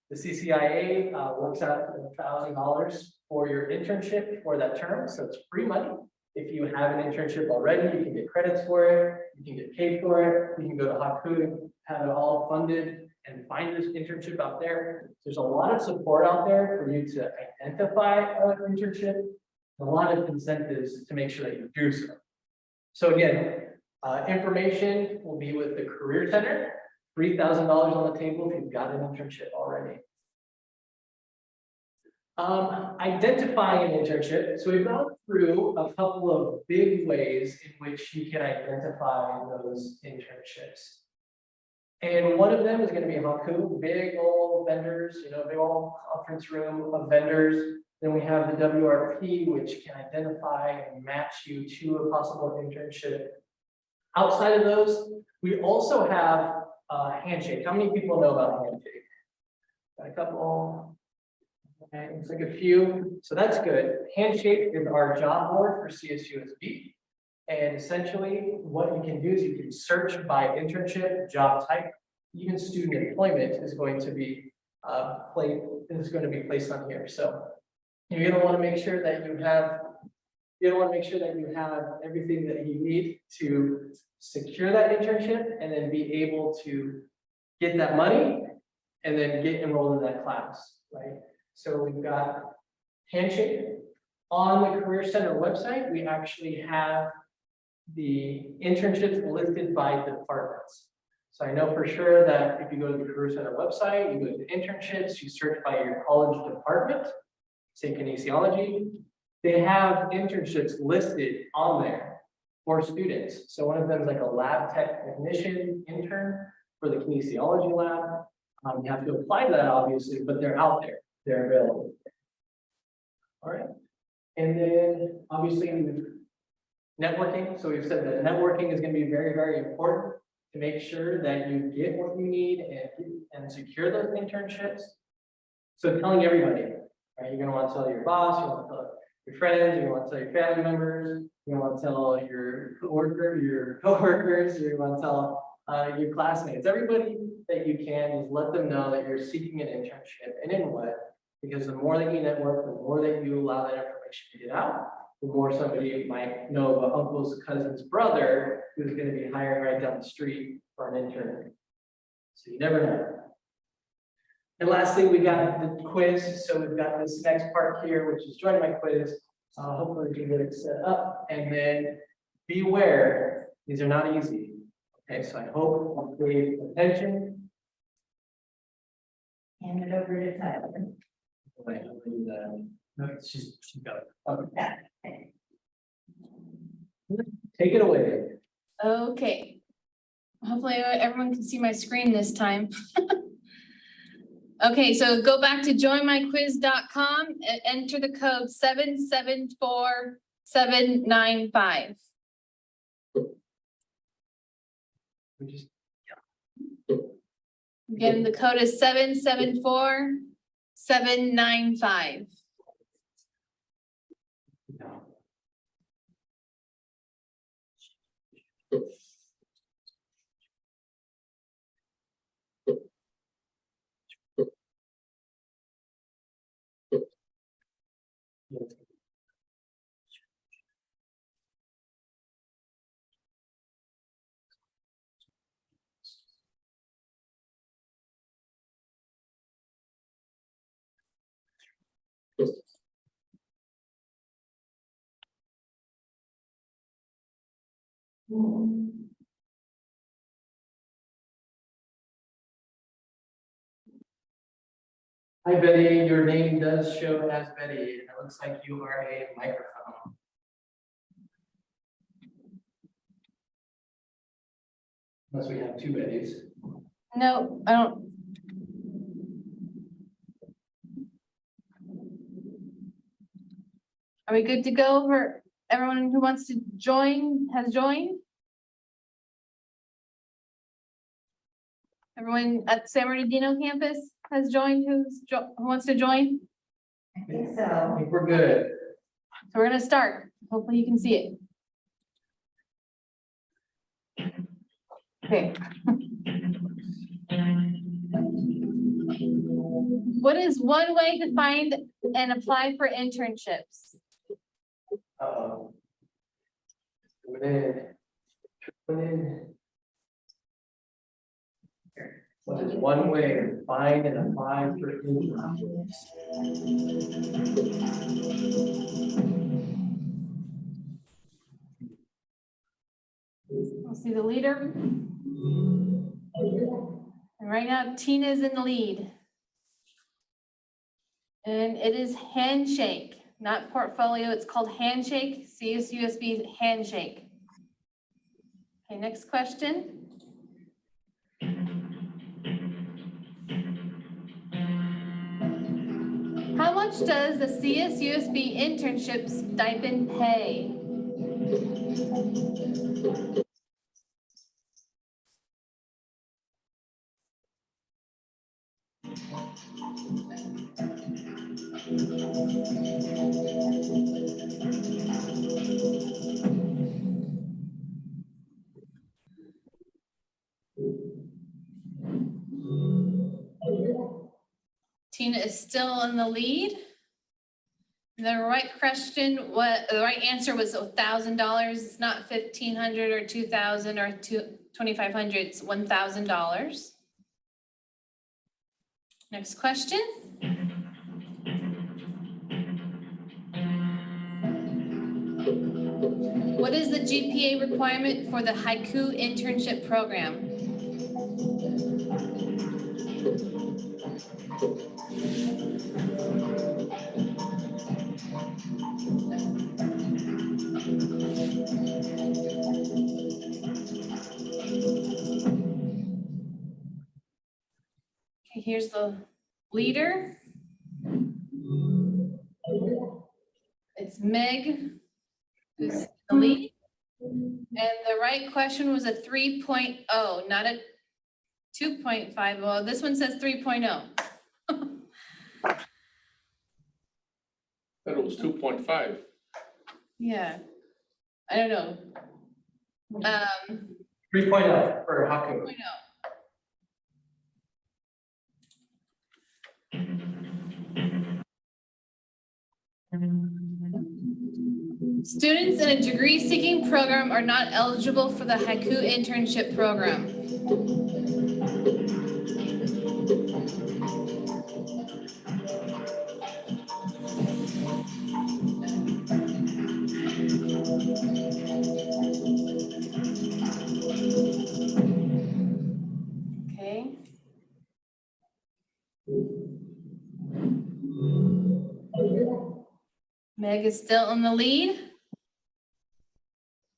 The CCIA works out $1,000 for your internship for that term, so it's free money. If you have an internship already, you can get credits for it, you can get paid for it, you can go to Haku and have it all funded and find this internship out there. There's a lot of support out there for you to identify an internship, a lot of incentives to make sure that you do so. So again, information will be with the Career Center, $3,000 on the table if you've got an internship already. Identifying an internship. So we've gone through a couple of big ways in which you can identify those internships. And one of them is going to be Haku, big old vendors, big old conference room of vendors. Then we have the WRP, which can identify and match you to a possible internship. Outside of those, we also have Handshake. How many people know about Handshake? Got a couple. Okay, looks like a few. So that's good. Handshake is our job board for CSUSB. And essentially what you can do is you can search by internship, job type, even student employment is going to be placed on here. So you're going to want to make sure that you have everything that you need to secure that internship and then be able to get that money and then get enrolled in that class, right? So we've got Handshake. On the Career Center website, we actually have the internships listed by departments. So I know for sure that if you go to the Career Center website, you go to internships, you search by your college department, say kinesiology, they have internships listed on there for students. So one of them is like a lab technician intern for the kinesiology lab. You have to apply to that obviously, but they're out there, they're available. All right. And then obviously networking. So we've said that networking is going to be very, very important to make sure that you get what you need and secure those internships. So telling everybody, right? You're going to want to tell your boss, you want to tell your friends, you want to tell your family members, you want to tell your coworkers, you want to tell your classmates, everybody that you can, is let them know that you're seeking an internship and in what, because the more that you network, the more that you allow that information to get out, the more somebody might know of an uncle's cousin's brother who's going to be hiring right down the street for an intern. So you never know. And lastly, we got the quiz. So we've got this next part here, which is join my quiz. Hopefully we can get it set up. And then beware, these are not easy. Okay, so I hope you pay attention. Hand it over to Tyler. Wait, I'll do that. No, she's got it. Okay. Take it away. Okay. Hopefully everyone can see my screen this time. Okay, so go back to joinmyquiz.com and enter the code 774795. Again, the code is 774795. Hi Betty, your name does show as Betty, and it looks like you are a microphone. Unless we have two Bettys. No, I don't. Are we good to go for everyone who wants to join, has joined? Everyone at San Bernardino campus has joined, who wants to join? I think so. I think we're good. So we're gonna start. Hopefully you can see it. Okay. What is one way to find and apply for internships? Uh-oh. Put it in. What is one way to find and apply for internships? We'll see the leader. And right now, Tina's in the lead. And it is Handshake, not portfolio. It's called Handshake, CSUSB's Handshake. Okay, next question. How much does the CSUSB internship stipend pay? Tina is still in the lead. The right question, the right answer was $1,000. It's not $1,500 or $2,000 or $2,500. It's $1,000. Next question. What is the GPA requirement for the Haiku internship program? Okay, here's the leader. It's Meg, who's in the lead. And the right question was a 3.0, not a 2.5. Well, this one says 3.0. That was 2.5. Yeah, I don't know. 3.0 for Haku. 3.0. Students in a degree-seeking program are not eligible for the Haiku internship program. Okay. Meg is still in the lead.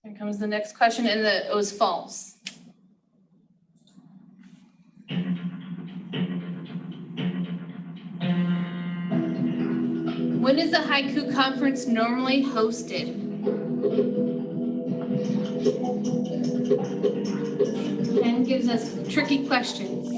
Here comes the next question, and it was false. When is the Haiku conference normally hosted? Ken gives us tricky questions.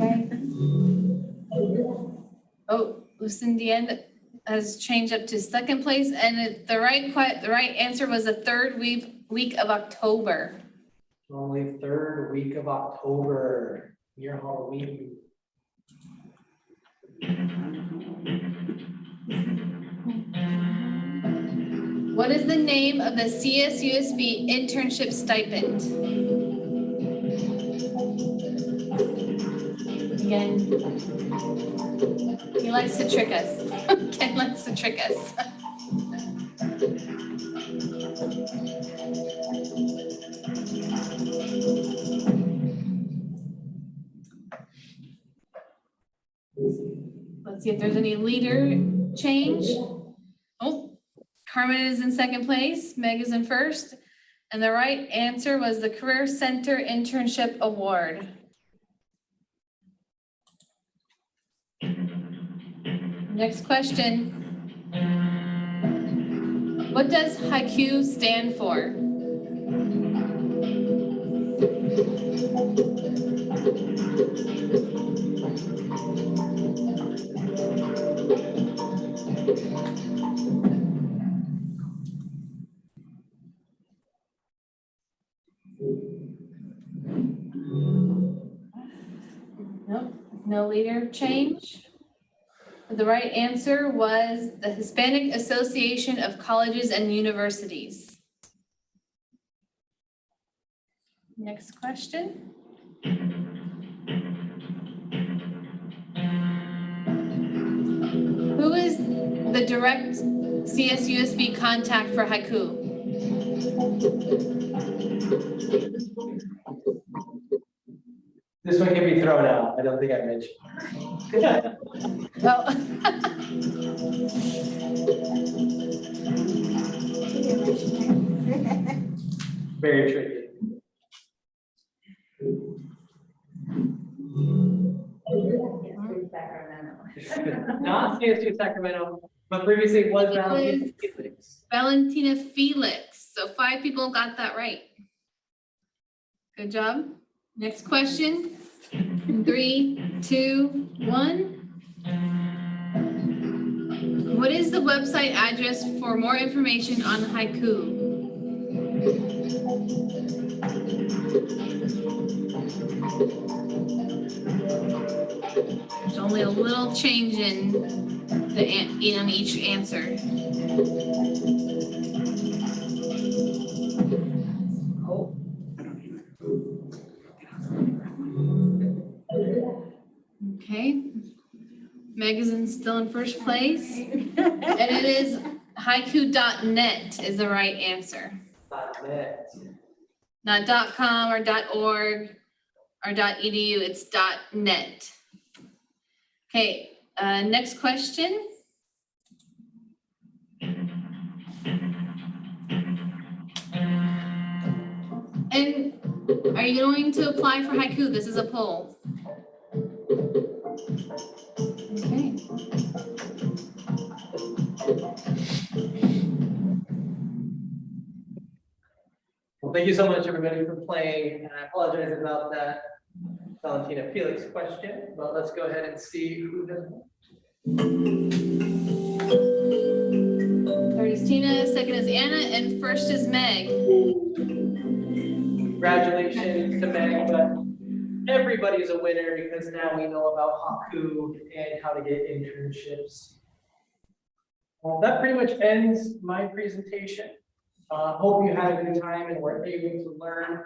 Okay. Oh, Lucinda has changed up to second place, and the right answer was the third week of October. Only third week of October, near Halloween. What is the name of the CSUSB internship stipend? Again, he likes to trick us. Ken likes to trick us. Let's see if there's any leader change. Oh, Carmen is in second place, Meg is in first, and the right answer was the Career Center Internship Award. Next question. What does Haiku stand for? Nope, no leader change. The right answer was the Hispanic Association of Colleges and Universities. Next question. Who is the direct CSUSB contact for Haiku? This one can be thrown out. I don't think I mentioned. Well. Very tricky. Not CSU Sacramento, but previously it was Valentina Felix. Valentina Felix. So 5 people got that right. Good job. Next question. 3, 2, 1. What is the website address for more information on Haiku? There's only a little change in each answer. Oh. Okay. Meg is still in first place. And it is haiku.net is the right answer. .net. Not .com or .org or .edu, it's .net. Okay, next question. And are you going to apply for Haiku? This is a poll. Okay. Well, thank you so much, everybody, for playing. And I apologize about that Valentina Felix question, but let's go ahead and see who has won. Third is Tina, second is Anna, and first is Meg. Congratulations to Meg, but everybody's a winner because now we know about Haku and how to get internships. Well, that pretty much ends my presentation. Hope you had a good time and were able to learn